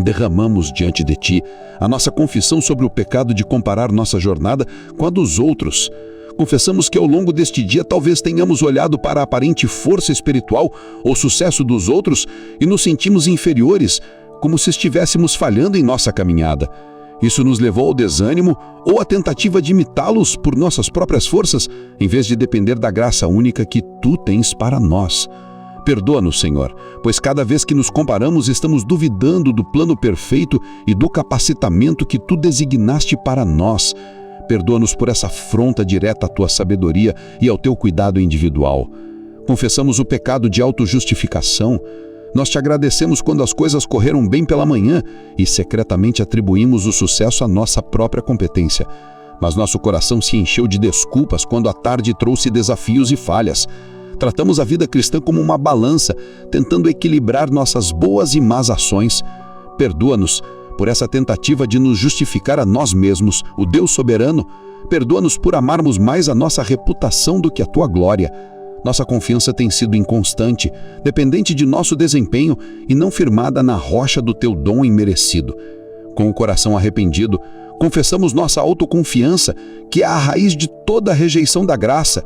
Derramamos diante de ti a nossa confissão sobre o pecado de comparar nossa jornada com a dos outros. Confessamos que ao longo deste dia talvez tenhamos olhado para a aparente força espiritual ou sucesso dos outros e nos sentimos inferiores, como se estivéssemos falhando em nossa caminhada. Isso nos levou ao desânimo ou à tentativa de imitá-los por nossas próprias forças, em vez de depender da graça única que tu tens para nós. Perdoa-nos, Senhor, pois cada vez que nos comparamos estamos duvidando do plano perfeito e do capacitamento que tu designaste para nós. Perdoa-nos por essa afronta direta à tua sabedoria e ao teu cuidado individual. Confessamos o pecado de autojustificação. Nós te agradecemos quando as coisas correram bem pela manhã e secretamente atribuímos o sucesso à nossa própria competência. Mas nosso coração se encheu de desculpas quando a tarde trouxe desafios e falhas. Tratamos a vida cristã como uma balança, tentando equilibrar nossas boas e más ações. Perdoa-nos por essa tentativa de nos justificar a nós mesmos, o Deus soberano. Perdoa-nos por amarmos mais a nossa reputação do que a tua glória. Nossa confiança tem sido inconstante, dependente de nosso desempenho e não firmada na rocha do teu dom imerecido. Com o coração arrependido, confessamos nossa autoconfiança, que é a raiz de toda a rejeição da graça.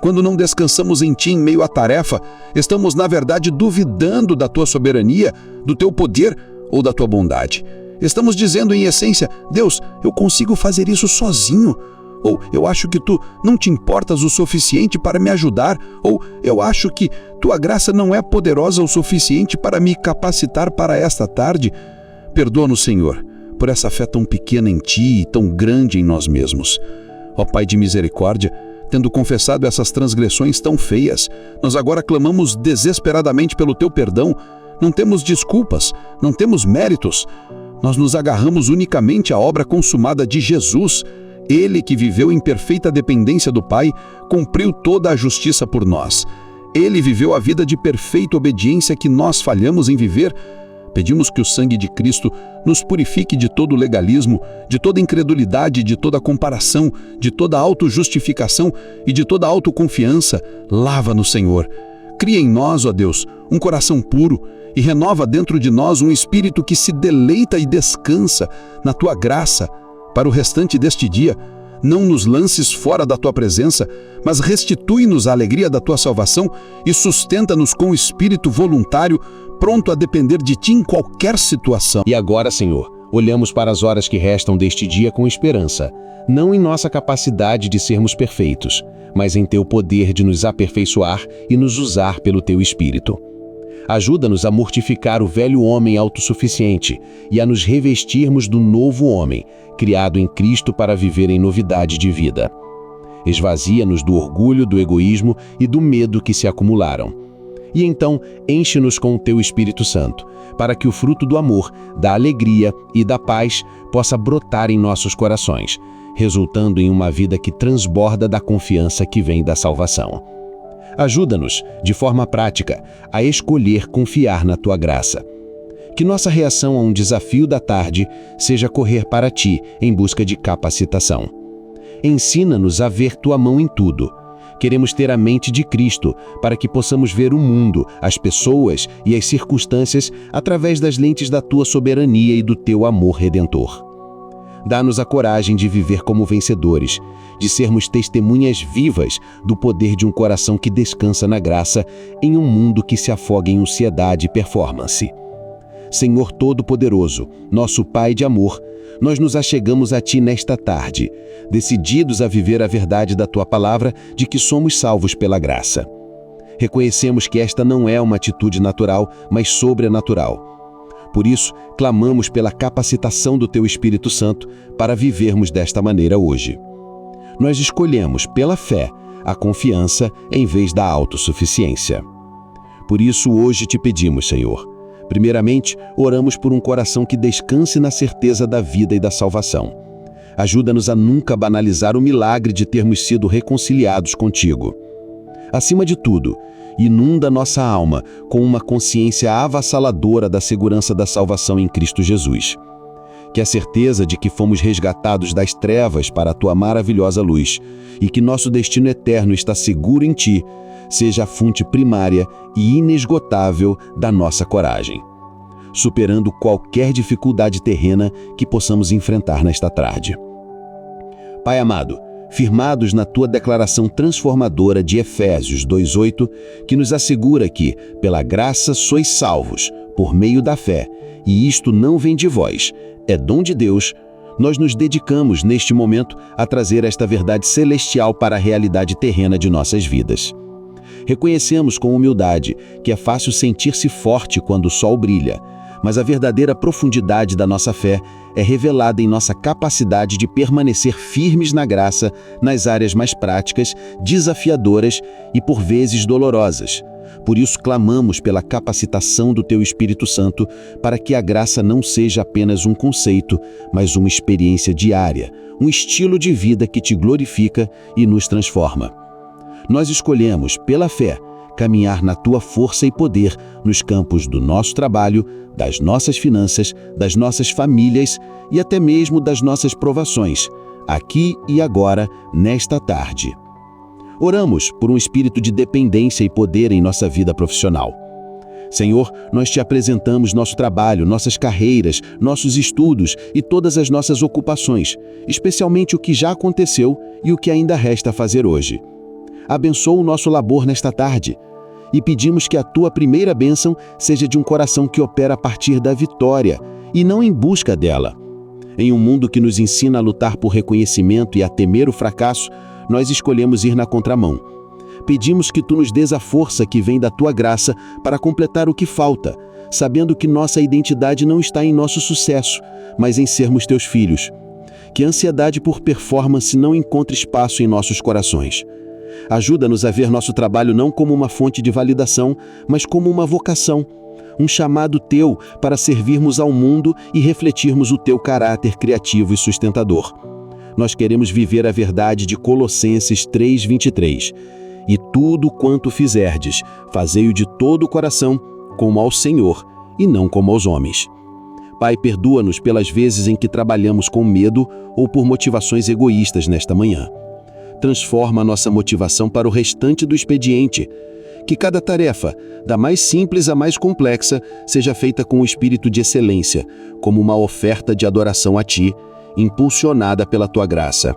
Quando não descansamos em ti em meio à tarefa, estamos, na verdade, duvidando da tua soberania, do teu poder ou da tua bondade. Estamos dizendo, em essência, Deus, eu consigo fazer isso sozinho. Ou eu acho que tu não te importas o suficiente para me ajudar. Ou eu acho que tua graça não é poderosa o suficiente para me capacitar para esta tarde. Perdoa-nos, Senhor, por essa fé tão pequena em ti e tão grande em nós mesmos. Ó Pai de misericórdia, tendo confessado essas transgressões tão feias, nós agora clamamos desesperadamente pelo teu perdão. Não temos desculpas, não temos méritos. Nós nos agarramos unicamente à obra consumada de Jesus. Ele que viveu em perfeita dependência do Pai, cumpriu toda a justiça por nós. Ele viveu a vida de perfeita obediência que nós falhamos em viver. Pedimos que o sangue de Cristo nos purifique de todo legalismo, de toda incredulidade, de toda comparação, de toda autojustificação e de toda autoconfiança. Lava-nos, Senhor. Cria em nós, ó Deus, um coração puro e renova dentro de nós um espírito que se deleita e descansa na Tua graça. Para o restante deste dia, não nos lances fora da Tua presença, mas restitui-nos a alegria da Tua salvação e sustenta-nos com o espírito voluntário, pronto a depender de Ti em qualquer situação. E agora, Senhor, olhamos para as horas que restam deste dia com esperança, não em nossa capacidade de sermos perfeitos, mas em Teu poder de nos aperfeiçoar e nos usar pelo Teu Espírito. Ajuda-nos a mortificar o velho homem autossuficiente e a nos revestirmos do novo homem, criado em Cristo para viver em novidade de vida. Esvazia-nos do orgulho, do egoísmo e do medo que se acumularam. E então, enche-nos com o Teu Espírito Santo, para que o fruto do amor, da alegria e da paz possa brotar em nossos corações, resultando em uma vida que transborda da confiança que vem da salvação. Ajuda-nos, de forma prática, a escolher confiar na Tua graça. Que nossa reação a um desafio da tarde seja correr para Ti em busca de capacitação. Ensina-nos a ver Tua mão em tudo. Queremos ter a mente de Cristo para que possamos ver o mundo, as pessoas e as circunstâncias através das lentes da Tua soberania e do Teu amor redentor. Dá-nos a coragem de viver como vencedores, de sermos testemunhas vivas do poder de um coração que descansa na graça em um mundo que se afoga em ansiedade e performance. Senhor Todo-Poderoso, nosso Pai de amor, nós nos achegamos a Ti nesta tarde, decididos a viver a verdade da Tua palavra de que somos salvos pela graça. Reconhecemos que esta não é uma atitude natural, mas sobrenatural. Por isso, clamamos pela capacitação do Teu Espírito Santo para vivermos desta maneira hoje. Nós escolhemos, pela fé, a confiança em vez da autossuficiência. Por isso, hoje te pedimos, Senhor. Primeiramente, oramos por um coração que descanse na certeza da vida e da salvação. Ajuda-nos a nunca banalizar o milagre de termos sido reconciliados contigo. Acima de tudo, inunda nossa alma com uma consciência avassaladora da segurança da salvação em Cristo Jesus. Que a certeza de que fomos resgatados das trevas para a Tua maravilhosa luz e que nosso destino eterno está seguro em Ti, seja a fonte primária e inesgotável da nossa coragem, superando qualquer dificuldade terrena que possamos enfrentar nesta tarde. Pai amado, firmados na Tua declaração transformadora de Efésios 2:8, que nos assegura que, pela graça sois salvos, por meio da fé, e isto não vem de vós, é dom de Deus, nós nos dedicamos neste momento a trazer esta verdade celestial para a realidade terrena de nossas vidas. Reconhecemos com humildade que é fácil sentir-se forte quando o sol brilha, mas a verdadeira profundidade da nossa fé é revelada em nossa capacidade de permanecer firmes na graça nas áreas mais práticas, desafiadoras e por vezes dolorosas. Por isso clamamos pela capacitação do Teu Espírito Santo para que a graça não seja apenas um conceito, mas uma experiência diária, um estilo de vida que Te glorifica e nos transforma. Nós escolhemos, pela fé, caminhar na Tua força e poder nos campos do nosso trabalho, das nossas finanças, das nossas famílias e até mesmo das nossas provações, aqui e agora, nesta tarde. Oramos por um espírito de dependência e poder em nossa vida profissional. Senhor, nós Te apresentamos nosso trabalho, nossas carreiras, nossos estudos e todas as nossas ocupações, especialmente o que já aconteceu e o que ainda resta fazer hoje. Abençoa o nosso labor nesta tarde e pedimos que a Tua primeira bênção seja de um coração que opera a partir da vitória e não em busca dela. Em um mundo que nos ensina a lutar por reconhecimento e a temer o fracasso, nós escolhemos ir na contramão. Pedimos que Tu nos dês a força que vem da Tua graça para completar o que falta, sabendo que nossa identidade não está em nosso sucesso, mas em sermos Teus filhos. Que a ansiedade por performance não encontre espaço em nossos corações. Ajuda-nos a ver nosso trabalho não como uma fonte de validação, mas como uma vocação. um chamado teu para servirmos ao mundo e refletirmos o teu caráter criativo e sustentador. Nós queremos viver a verdade de Colossenses 3:23. E tudo quanto fizerdes, fazei-o de todo o coração, como ao Senhor e não como aos homens. Pai, perdoa-nos pelas vezes em que trabalhamos com medo ou por motivações egoístas nesta manhã. Transforma a nossa motivação para o restante do expediente. Que cada tarefa, da mais simples à mais complexa, seja feita com o espírito de excelência, como uma oferta de adoração a Ti, impulsionada pela Tua graça.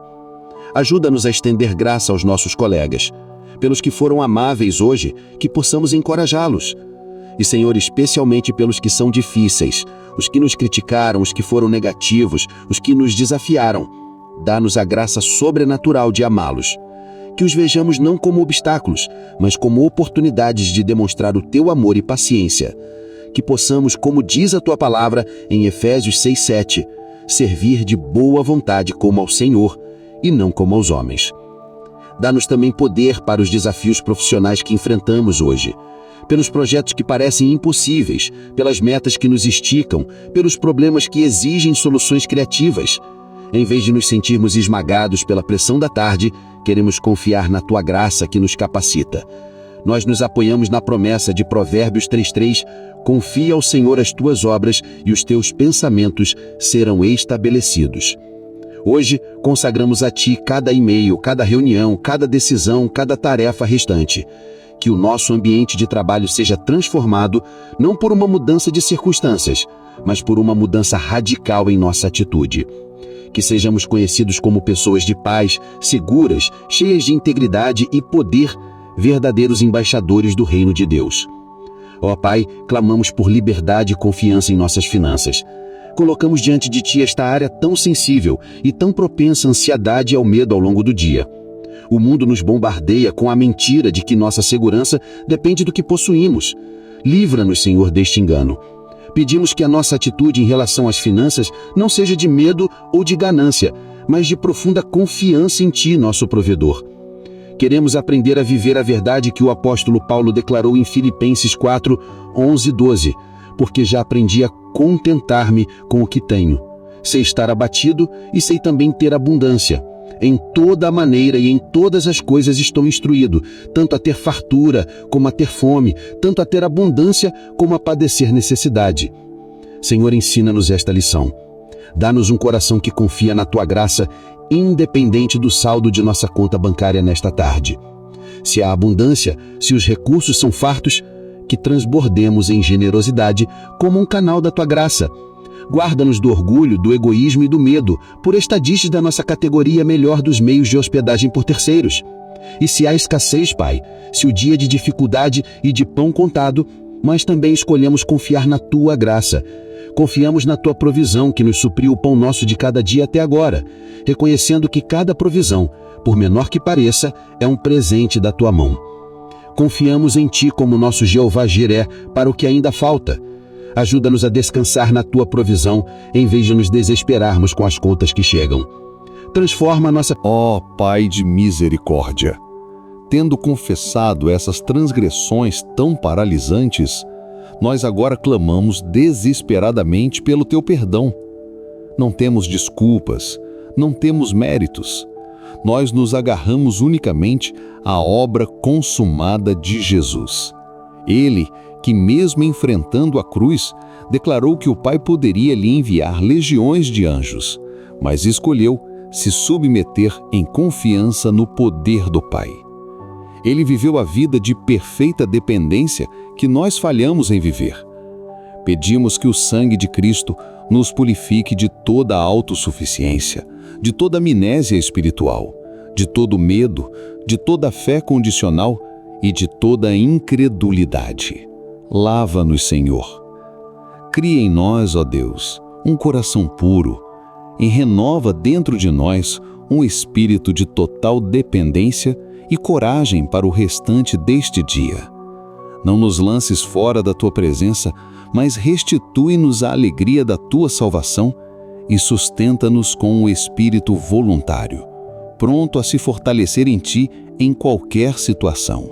Ajuda-nos a estender graça aos nossos colegas, pelos que foram amáveis hoje, que possamos encorajá-los. E, Senhor, especialmente pelos que são difíceis, os que nos criticaram, os que foram negativos, os que nos desafiaram. Dá-nos a graça sobrenatural de amá-los. Que os vejamos não como obstáculos, mas como oportunidades de demonstrar o Teu amor e paciência. Que possamos, como diz a Tua palavra em Efésios 6:7, servir de boa vontade como ao Senhor e não como aos homens. Dá-nos também poder para os desafios profissionais que enfrentamos hoje, pelos projetos que parecem impossíveis, pelas metas que nos esticam, pelos problemas que exigem soluções criativas. Em vez de nos sentirmos esmagados pela pressão da tarde, queremos confiar na Tua graça que nos capacita. Nós nos apoiamos na promessa de Provérbios 3:3, confia ao Senhor as Tuas obras e os Teus pensamentos serão estabelecidos. Hoje, consagramos a Ti cada e-mail, cada reunião, cada decisão, cada tarefa restante. Que o nosso ambiente de trabalho seja transformado não por uma mudança de circunstâncias, mas por uma mudança radical em nossa atitude. Que sejamos conhecidos como pessoas de paz, seguras, cheias de integridade e poder, verdadeiros embaixadores do reino de Deus. Ó Pai, clamamos por liberdade e confiança em nossas finanças. Colocamos diante de Ti esta área tão sensível e tão propensa à ansiedade e ao medo ao longo do dia. O mundo nos bombardeia com a mentira de que nossa segurança depende do que possuímos. Livra-nos, Senhor, deste engano. Pedimos que a nossa atitude em relação às finanças não seja de medo ou de ganância, mas de profunda confiança em Ti, nosso provedor. Queremos aprender a viver a verdade que o apóstolo Paulo declarou em Filipenses 4:11-12, porque já aprendi a contentar-me com o que tenho. Sei estar abatido e sei também ter abundância. Em toda a maneira e em todas as coisas estou instruído, tanto a ter fartura como a ter fome, tanto a ter abundância como a padecer necessidade. Senhor, ensina-nos esta lição. Dá-nos um coração que confia na Tua graça, independente do saldo de nossa conta bancária nesta tarde. Se há abundância, se os recursos são fartos, que transbordemos em generosidade como um canal da Tua graça. Guarda-nos do orgulho, do egoísmo e do medo, por estadistas da nossa categoria melhor dos meios de hospedagem por terceiros. E se há escassez, Pai, se o dia de dificuldade e de pão contado, mas também escolhemos confiar na Tua graça. Confiamos na Tua provisão que nos supriu o pão nosso de cada dia até agora, reconhecendo que cada provisão, por menor que pareça, é um presente da Tua mão. Confiamos em Ti como nosso Jeová Jiré para o que ainda falta. Ajuda-nos a descansar na Tua provisão, em vez de nos desesperarmos com as contas que chegam. Transforma a nossa... Ó Pai de misericórdia, tendo confessado essas transgressões tão paralisantes, nós agora clamamos desesperadamente pelo Teu perdão. Não temos desculpas, não temos méritos. Nós nos agarramos unicamente à obra consumada de Jesus. Ele, que mesmo enfrentando a cruz, declarou que o Pai poderia lhe enviar legiões de anjos, mas escolheu se submeter em confiança no poder do Pai. Ele viveu a vida de perfeita dependência que nós falhamos em viver. Pedimos que o sangue de Cristo nos purifique de toda a autossuficiência, de toda amnésia espiritual, de todo medo, de toda fé condicional e de toda incredulidade. Lava-nos, Senhor. Cria em nós, ó Deus, um coração puro e renova dentro de nós um espírito de total dependência e coragem para o restante deste dia. Não nos lances fora da Tua presença, mas restitui-nos a alegria da Tua salvação e sustenta-nos com um espírito voluntário, pronto a se fortalecer em Ti em qualquer situação.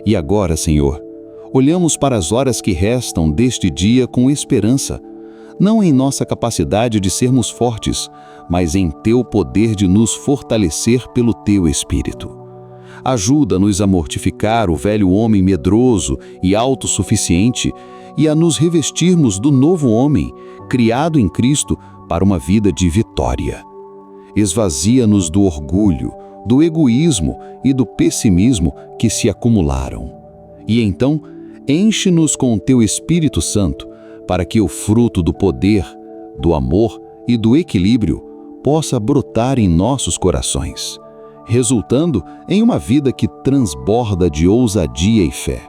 E agora, Senhor, Olhamos para as horas que restam deste dia com esperança, não em nossa capacidade de sermos fortes, mas em Teu poder de nos fortalecer pelo Teu Espírito. Ajuda-nos a mortificar o velho homem medroso e autossuficiente e a nos revestirmos do novo homem, criado em Cristo para uma vida de vitória. Esvazia-nos do orgulho, do egoísmo e do pessimismo que se acumularam. E então, enche-nos com o Teu Espírito Santo, para que o fruto do poder, do amor e do equilíbrio possa brotar em nossos corações, resultando em uma vida que transborda de ousadia e fé.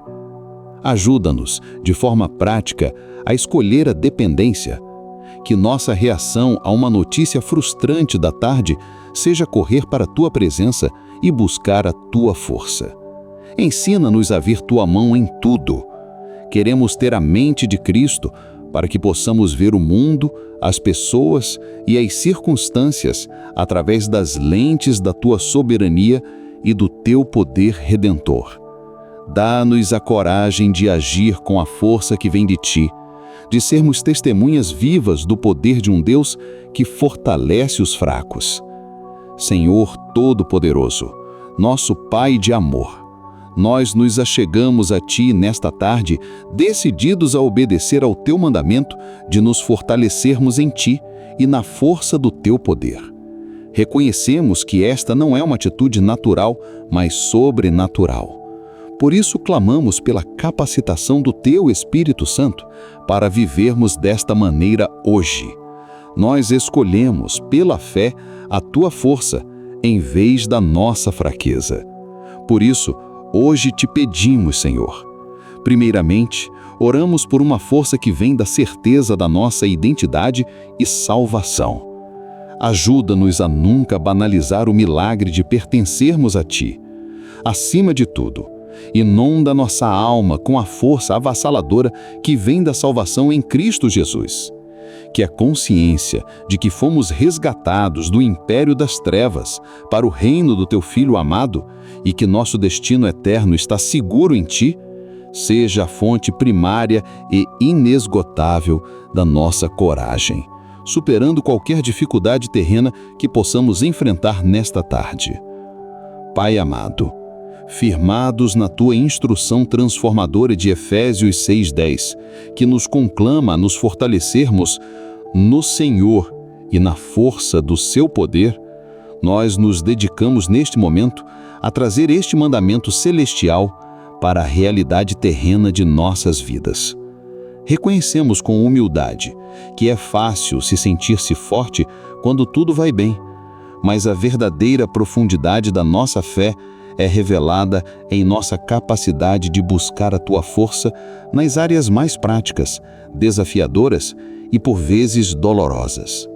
Ajuda-nos, de forma prática, a escolher a dependência. Que nossa reação a uma notícia frustrante da tarde seja correr para a Tua presença e buscar a Tua força. Ensina-nos a ver Tua mão em tudo. Queremos ter a mente de Cristo para que possamos ver o mundo, as pessoas e as circunstâncias através das lentes da Tua soberania e do Teu poder redentor. Dá-nos a coragem de agir com a força que vem de Ti, de sermos testemunhas vivas do poder de um Deus que fortalece os fracos. Senhor Todo-Poderoso, nosso Pai de amor, nós nos achegamos a Ti nesta tarde, decididos a obedecer ao Teu mandamento de nos fortalecermos em Ti e na força do Teu poder. Reconhecemos que esta não é uma atitude natural, mas sobrenatural. Por isso clamamos pela capacitação do Teu Espírito Santo para vivermos desta maneira hoje. Nós escolhemos, pela fé, a Tua força, em vez da nossa fraqueza. Por isso, hoje te pedimos, Senhor. Primeiramente, oramos por uma força que vem da certeza da nossa identidade e salvação. Ajuda-nos a nunca banalizar o milagre de pertencermos a Ti. Acima de tudo, inunda nossa alma com a força avassaladora que vem da salvação em Cristo Jesus. Que a consciência de que fomos resgatados do império das trevas para o reino do Teu Filho amado e que nosso destino eterno está seguro em Ti, seja a fonte primária e inesgotável da nossa coragem, superando qualquer dificuldade terrena que possamos enfrentar nesta tarde. Pai amado, firmados na Tua instrução transformadora de Efésios 6:10, que nos conclama a nos fortalecermos no Senhor e na força do Seu poder, nós nos dedicamos neste momento a trazer este mandamento celestial para a realidade terrena de nossas vidas. Reconhecemos com humildade que é fácil se sentir-se forte quando tudo vai bem, mas a verdadeira profundidade da nossa fé é revelada em nossa capacidade de buscar a Tua força nas áreas mais práticas, desafiadoras e por vezes dolorosas.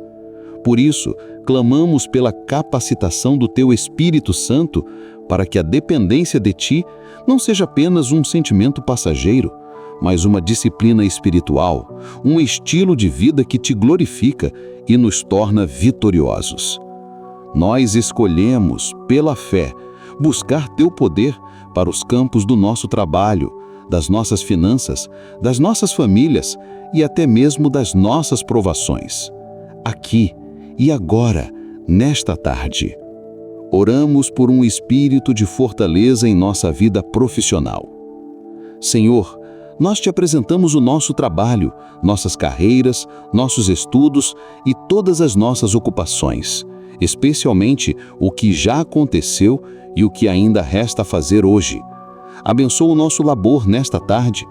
Por isso, clamamos pela capacitação do Teu Espírito Santo para que a dependência de Ti não seja apenas um sentimento passageiro, mas uma disciplina espiritual, um estilo de vida que Te glorifica e nos torna vitoriosos. Nós escolhemos, pela fé, buscar Teu poder para os campos do nosso trabalho, das nossas finanças, das nossas famílias e até mesmo das nossas provações. Aqui e agora, nesta tarde, oramos por um espírito de fortaleza em nossa vida profissional. Senhor, nós Te apresentamos o nosso trabalho, nossas carreiras, nossos estudos e todas as nossas ocupações, especialmente o que já aconteceu e o que ainda resta fazer hoje. Abençoa o nosso labor nesta tarde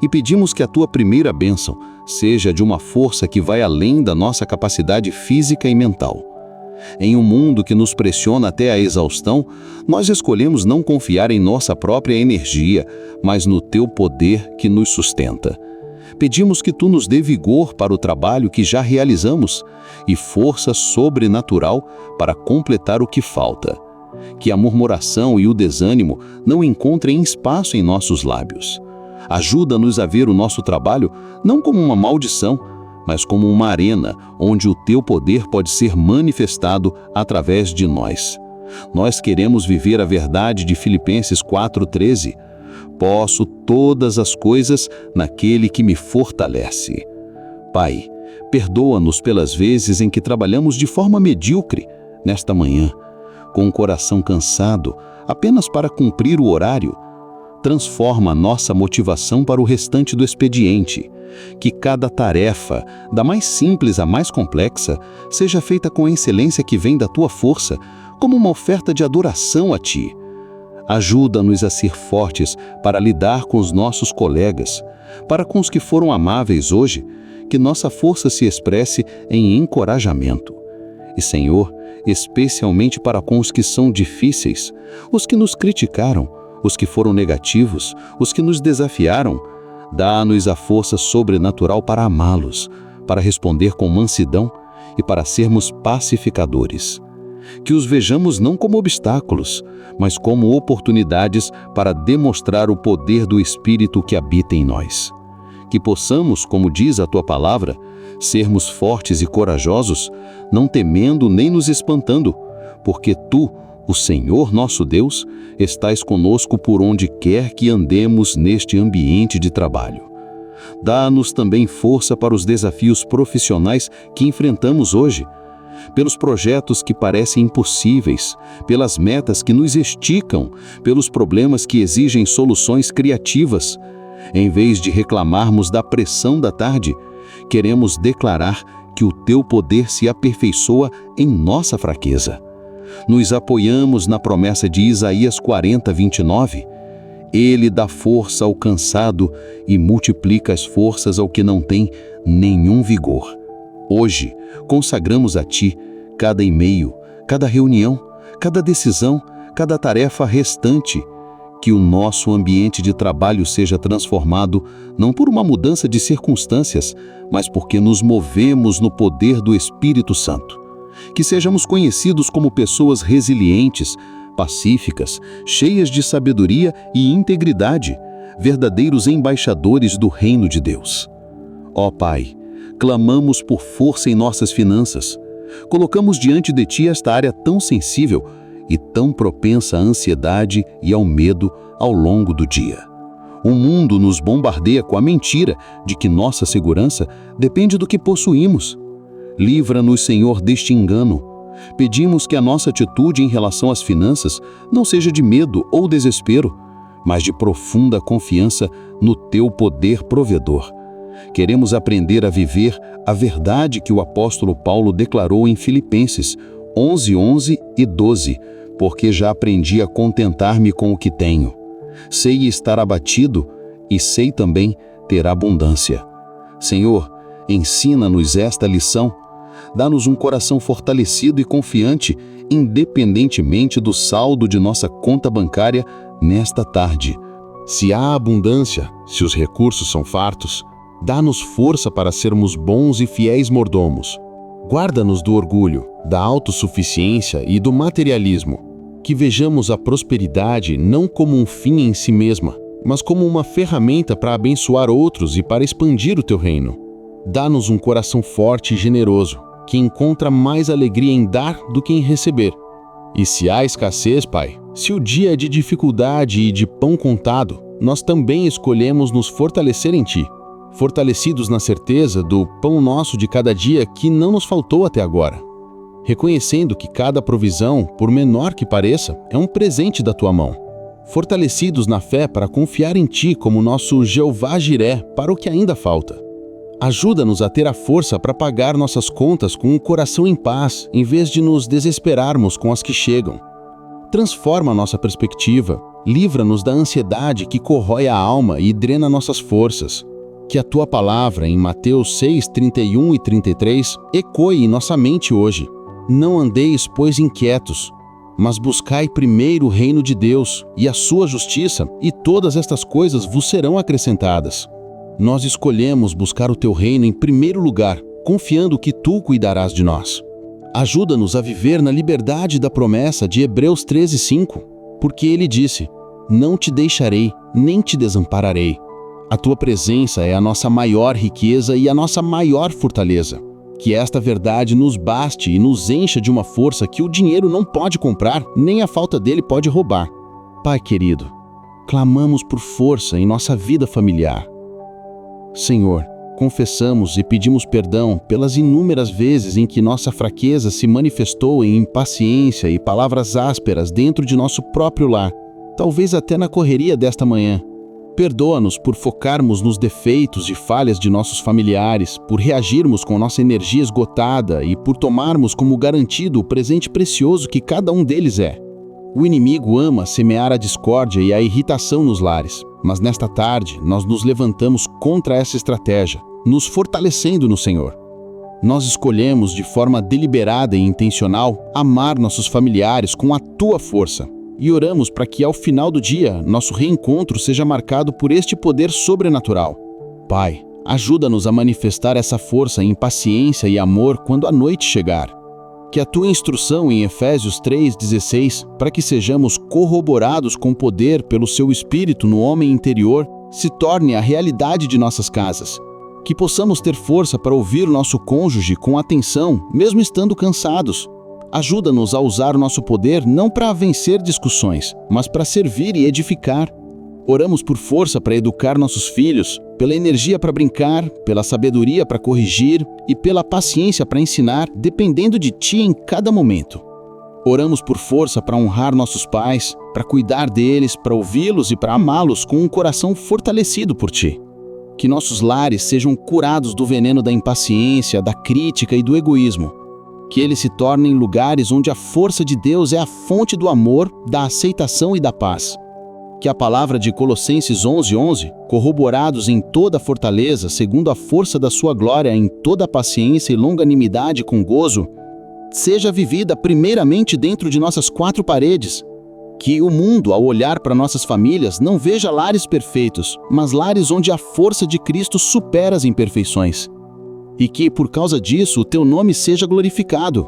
e pedimos que a Tua primeira bênção seja de uma força que vai além da nossa capacidade física e mental. Em um mundo que nos pressiona até a exaustão, nós escolhemos não confiar em nossa própria energia, mas no Teu poder que nos sustenta. Pedimos que Tu nos dê vigor para o trabalho que já realizamos e força sobrenatural para completar o que falta. Que a murmuração e o desânimo não encontrem espaço em nossos lábios. Ajuda-nos a ver o nosso trabalho não como uma maldição, mas como uma arena onde o Teu poder pode ser manifestado através de nós. Nós queremos viver a verdade de Filipenses 4:13. posso todas as coisas naquele que me fortalece. Pai, perdoa-nos pelas vezes em que trabalhamos de forma medíocre nesta manhã, com o coração cansado, apenas para cumprir o horário. Transforma nossa motivação para o restante do expediente. Que cada tarefa, da mais simples à mais complexa, seja feita com a excelência que vem da tua força, como uma oferta de adoração a ti. Ajuda-nos a ser fortes para lidar com os nossos colegas, para com os que foram amáveis hoje, que nossa força se expresse em encorajamento. E, Senhor, especialmente para com os que são difíceis, os que nos criticaram, os que foram negativos, os que nos desafiaram, dá-nos a força sobrenatural para amá-los, para responder com mansidão e para sermos pacificadores. Que os vejamos não como obstáculos, mas como oportunidades para demonstrar o poder do Espírito que habita em nós. Que possamos, como diz a tua palavra, sermos fortes e corajosos, não temendo nem nos espantando, porque tu, o Senhor nosso Deus, estás conosco por onde quer que andemos neste ambiente de trabalho. Dá-nos também força para os desafios profissionais que enfrentamos hoje, pelos projetos que parecem impossíveis, pelas metas que nos esticam, pelos problemas que exigem soluções criativas. Em vez de reclamarmos da pressão da tarde, queremos declarar que o teu poder se aperfeiçoa em nossa fraqueza. Nos apoiamos na promessa de Isaías 40:29. Ele dá força ao cansado e multiplica as forças ao que não tem nenhum vigor. Hoje, consagramos a Ti cada e-mail, cada reunião, cada decisão, cada tarefa restante. Que o nosso ambiente de trabalho seja transformado não por uma mudança de circunstâncias, mas porque nos movemos no poder do Espírito Santo. Que sejamos conhecidos como pessoas resilientes, pacíficas, cheias de sabedoria e integridade, verdadeiros embaixadores do reino de Deus. Ó Pai, clamamos por força em nossas finanças. Colocamos diante de Ti esta área tão sensível e tão propensa à ansiedade e ao medo ao longo do dia. O mundo nos bombardeia com a mentira de que nossa segurança depende do que possuímos. Livra-nos, Senhor, deste engano. Pedimos que a nossa atitude em relação às finanças não seja de medo ou desespero, mas de profunda confiança no Teu poder provedor. Queremos aprender a viver a verdade que o apóstolo Paulo declarou em Filipenses 11:11 e 12, porque já aprendi a contentar-me com o que tenho. Sei estar abatido e sei também ter abundância. Senhor, ensina-nos esta lição. Dá-nos um coração fortalecido e confiante, independentemente do saldo de nossa conta bancária nesta tarde. Se há abundância, se os recursos são fartos, dá-nos força para sermos bons e fiéis mordomos. Guarda-nos do orgulho, da autossuficiência e do materialismo. Que vejamos a prosperidade não como um fim em si mesma, mas como uma ferramenta para abençoar outros e para expandir o Teu reino. Dá-nos um coração forte e generoso, que encontra mais alegria em dar do que em receber. E se há escassez, Pai, se o dia é de dificuldade e de pão contado, nós também escolhemos nos fortalecer em Ti, fortalecidos na certeza do pão nosso de cada dia que não nos faltou até agora. Reconhecendo que cada provisão, por menor que pareça, é um presente da Tua mão. Fortalecidos na fé para confiar em Ti como nosso Jeová Jiré para o que ainda falta. Ajuda-nos a ter a força para pagar nossas contas com o coração em paz, em vez de nos desesperarmos com as que chegam. Transforma nossa perspectiva, livra-nos da ansiedade que corrói a alma e drena nossas forças. Que a Tua palavra em Mateus 6:31 e 33 ecoe em nossa mente hoje. Não andeis, pois, inquietos, mas buscai primeiro o reino de Deus e a sua justiça, e todas estas coisas vos serão acrescentadas. Nós escolhemos buscar o Teu reino em primeiro lugar, confiando que Tu cuidarás de nós. Ajuda-nos a viver na liberdade da promessa de Hebreus 13:5, porque ele disse: não te deixarei, nem te desampararei. A Tua presença é a nossa maior riqueza e a nossa maior fortaleza. Que esta verdade nos baste e nos encha de uma força que o dinheiro não pode comprar, nem a falta dele pode roubar. Pai querido, clamamos por força em nossa vida familiar. Senhor, confessamos e pedimos perdão pelas inúmeras vezes em que nossa fraqueza se manifestou em impaciência e palavras ásperas dentro de nosso próprio lar, talvez até na correria desta manhã. Perdoa-nos por focarmos nos defeitos e falhas de nossos familiares, por reagirmos com nossa energia esgotada e por tomarmos como garantido o presente precioso que cada um deles é. O inimigo ama semear a discórdia e a irritação nos lares, mas nesta tarde nós nos levantamos contra essa estratégia, nos fortalecendo no Senhor. Nós escolhemos de forma deliberada e intencional amar nossos familiares com a Tua força. E oramos para que, ao final do dia, nosso reencontro seja marcado por este poder sobrenatural. Pai, ajuda-nos a manifestar essa força em paciência e amor quando a noite chegar. Que a Tua instrução em Efésios 3,16, para que sejamos corroborados com poder pelo Seu Espírito no homem interior, se torne a realidade de nossas casas. Que possamos ter força para ouvir nosso cônjuge com atenção, mesmo estando cansados. Ajuda-nos a usar o nosso poder não para vencer discussões, mas para servir e edificar. Oramos por força para educar nossos filhos, pela energia para brincar, pela sabedoria para corrigir e pela paciência para ensinar, dependendo de Ti em cada momento. Oramos por força para honrar nossos pais, para cuidar deles, para ouvi-los e para amá-los com um coração fortalecido por Ti. Que nossos lares sejam curados do veneno da impaciência, da crítica e do egoísmo. Que eles se tornem lugares onde a força de Deus é a fonte do amor, da aceitação e da paz. Que a palavra de Colossenses 11:11, corroborados em toda a fortaleza, segundo a força da sua glória em toda a paciência e longanimidade com gozo, seja vivida primeiramente dentro de nossas quatro paredes. Que o mundo, ao olhar para nossas famílias, não veja lares perfeitos, mas lares onde a força de Cristo supera as imperfeições. E que, por causa disso, o Teu nome seja glorificado.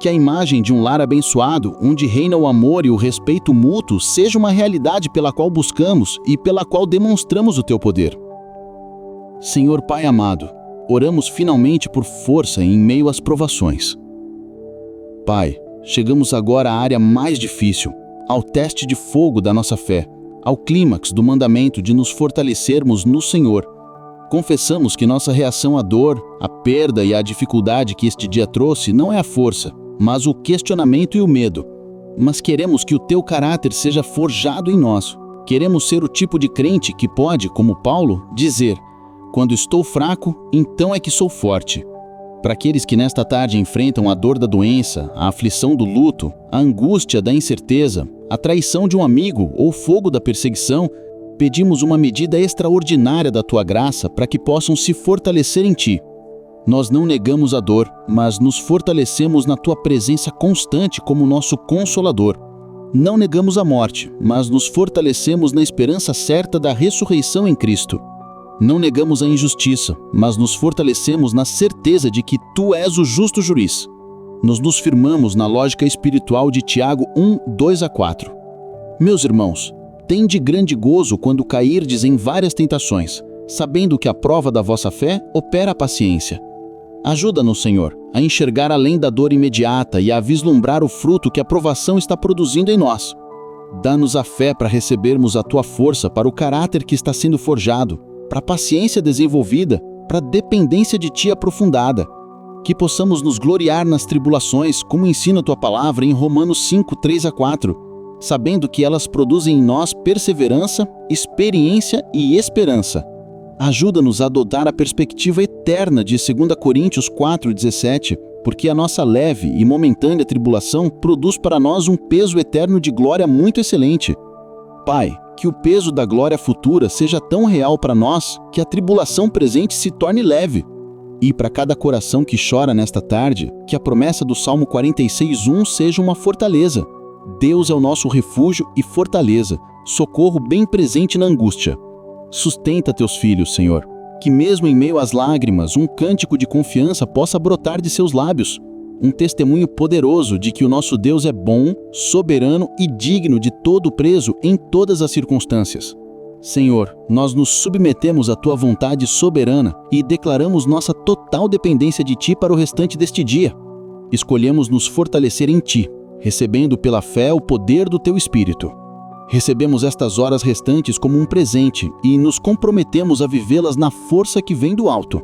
Que a imagem de um lar abençoado, onde reina o amor e o respeito mútuo, seja uma realidade pela qual buscamos e pela qual demonstramos o Teu poder. Senhor Pai amado, oramos finalmente por força em meio às provações. Pai, chegamos agora à área mais difícil, ao teste de fogo da nossa fé, ao clímax do mandamento de nos fortalecermos no Senhor. Confessamos que nossa reação à dor, à perda e à dificuldade que este dia trouxe não é a força, mas o questionamento e o medo. Mas queremos que o Teu caráter seja forjado em nós. Queremos ser o tipo de crente que pode, como Paulo, dizer: quando estou fraco, então é que sou forte. Para aqueles que nesta tarde enfrentam a dor da doença, a aflição do luto, a angústia da incerteza, a traição de um amigo ou o fogo da perseguição, pedimos uma medida extraordinária da Tua graça para que possam se fortalecer em Ti. Nós não negamos a dor, mas nos fortalecemos na Tua presença constante como nosso Consolador. Não negamos a morte, mas nos fortalecemos na esperança certa da ressurreição em Cristo. Não negamos a injustiça, mas nos fortalecemos na certeza de que Tu és o justo juiz. Nos firmamos na lógica espiritual de Tiago 1:2-4. Meus irmãos, tende grande gozo quando cairdes em várias tentações, sabendo que a prova da vossa fé opera a paciência. Ajuda-nos, Senhor, a enxergar além da dor imediata e a vislumbrar o fruto que a provação está produzindo em nós. Dá-nos a fé para recebermos a Tua força para o caráter que está sendo forjado, para a paciência desenvolvida, para a dependência de Ti aprofundada. Que possamos nos gloriar nas tribulações, como ensina a Tua palavra em Romanos 5:3-4, sabendo que elas produzem em nós perseverança, experiência e esperança. Ajuda-nos a adotar a perspectiva eterna de 2 Coríntios 4:17, porque a nossa leve e momentânea tribulação produz para nós um peso eterno de glória muito excelente. Pai, que o peso da glória futura seja tão real para nós que a tribulação presente se torne leve. E para cada coração que chora nesta tarde, que a promessa do Salmo 46:1 seja uma fortaleza. Deus é o nosso refúgio e fortaleza, socorro bem presente na angústia. Sustenta Teus filhos, Senhor, que mesmo em meio às lágrimas, um cântico de confiança possa brotar de seus lábios, um testemunho poderoso de que o nosso Deus é bom, soberano e digno de todo prezo em todas as circunstâncias. Senhor, nós nos submetemos à Tua vontade soberana e declaramos nossa total dependência de Ti para o restante deste dia. Escolhemos nos fortalecer em Ti, recebendo pela fé o poder do Teu Espírito. Recebemos estas horas restantes como um presente e nos comprometemos a vivê-las na força que vem do alto.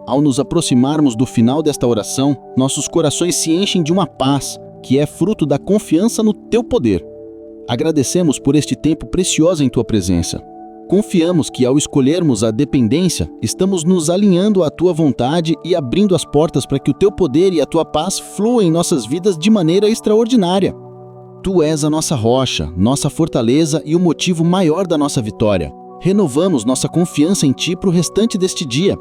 Ao nos aproximarmos do final desta oração, nossos corações se enchem de uma paz que é fruto da confiança no Teu poder. Agradecemos por este tempo precioso em Tua presença. Confiamos que, ao escolhermos a dependência, estamos nos alinhando à Tua vontade e abrindo as portas para que o Teu poder e a Tua paz fluam em nossas vidas de maneira extraordinária. Tu és a nossa rocha, nossa fortaleza e o motivo maior da nossa vitória. Renovamos nossa confiança em Ti para o restante deste dia.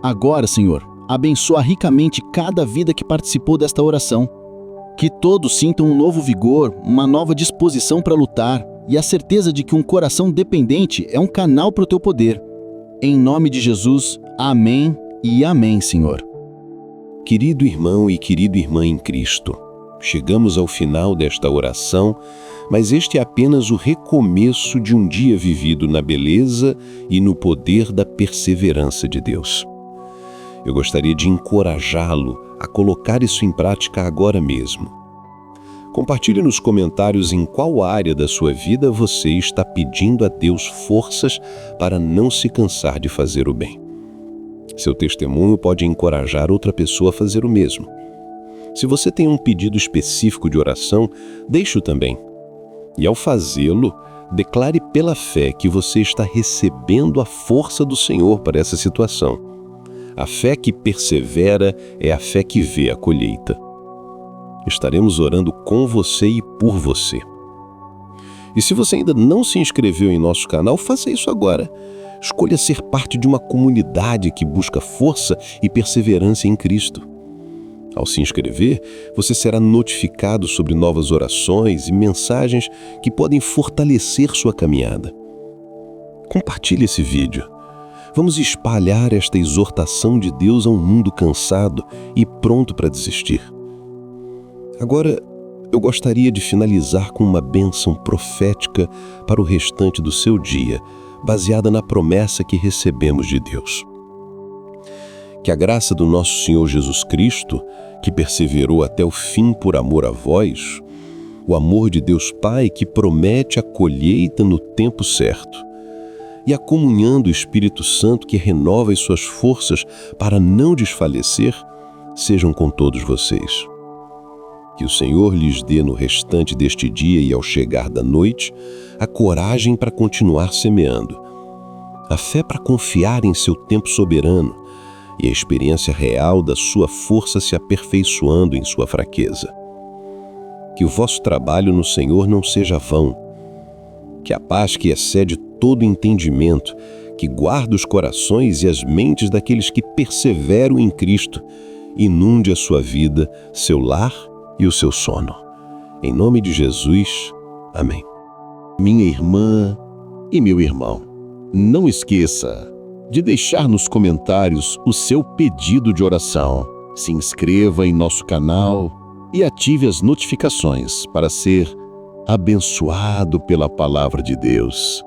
Agora, Senhor, abençoa ricamente cada vida que participou desta oração. Que todos sintam um novo vigor, uma nova disposição para lutar e a certeza de que um coração dependente é um canal para o Teu poder. Em nome de Jesus, amém e amém, Senhor. Querido irmão e querida irmã em Cristo, chegamos ao final desta oração, mas este é apenas o recomeço de um dia vivido na beleza e no poder da perseverança de Deus. Eu gostaria de encorajá-lo a colocar isso em prática agora mesmo. Compartilhe nos comentários em qual área da sua vida você está pedindo a Deus forças para não se cansar de fazer o bem. Seu testemunho pode encorajar outra pessoa a fazer o mesmo. Se você tem um pedido específico de oração, deixe-o também. E ao fazê-lo, declare pela fé que você está recebendo a força do Senhor para essa situação. A fé que persevera é a fé que vê a colheita. Estaremos orando com você e por você. E se você ainda não se inscreveu em nosso canal, faça isso agora. Escolha ser parte de uma comunidade que busca força e perseverança em Cristo. Ao se inscrever, você será notificado sobre novas orações e mensagens que podem fortalecer sua caminhada. Compartilhe esse vídeo. Vamos espalhar esta exortação de Deus a um mundo cansado e pronto para desistir. Agora, eu gostaria de finalizar com uma bênção profética para o restante do seu dia, baseada na promessa que recebemos de Deus. Que a graça do nosso Senhor Jesus Cristo, que perseverou até o fim por amor a vós, o amor de Deus Pai que promete a colheita no tempo certo, e a comunhão do Espírito Santo que renova as suas forças para não desfalecer, sejam com todos vocês. Que o Senhor lhes dê no restante deste dia e ao chegar da noite a coragem para continuar semeando, a fé para confiar em seu tempo soberano e a experiência real da sua força se aperfeiçoando em sua fraqueza. Que o vosso trabalho no Senhor não seja vão. Que a paz que excede todo entendimento, que guarda os corações e as mentes daqueles que perseveram em Cristo, inunde a sua vida, seu lar e o seu sono. Em nome de Jesus, amém. Minha irmã e meu irmão, não esqueça de deixar nos comentários o seu pedido de oração. Se inscreva em nosso canal e ative as notificações para ser abençoado pela palavra de Deus.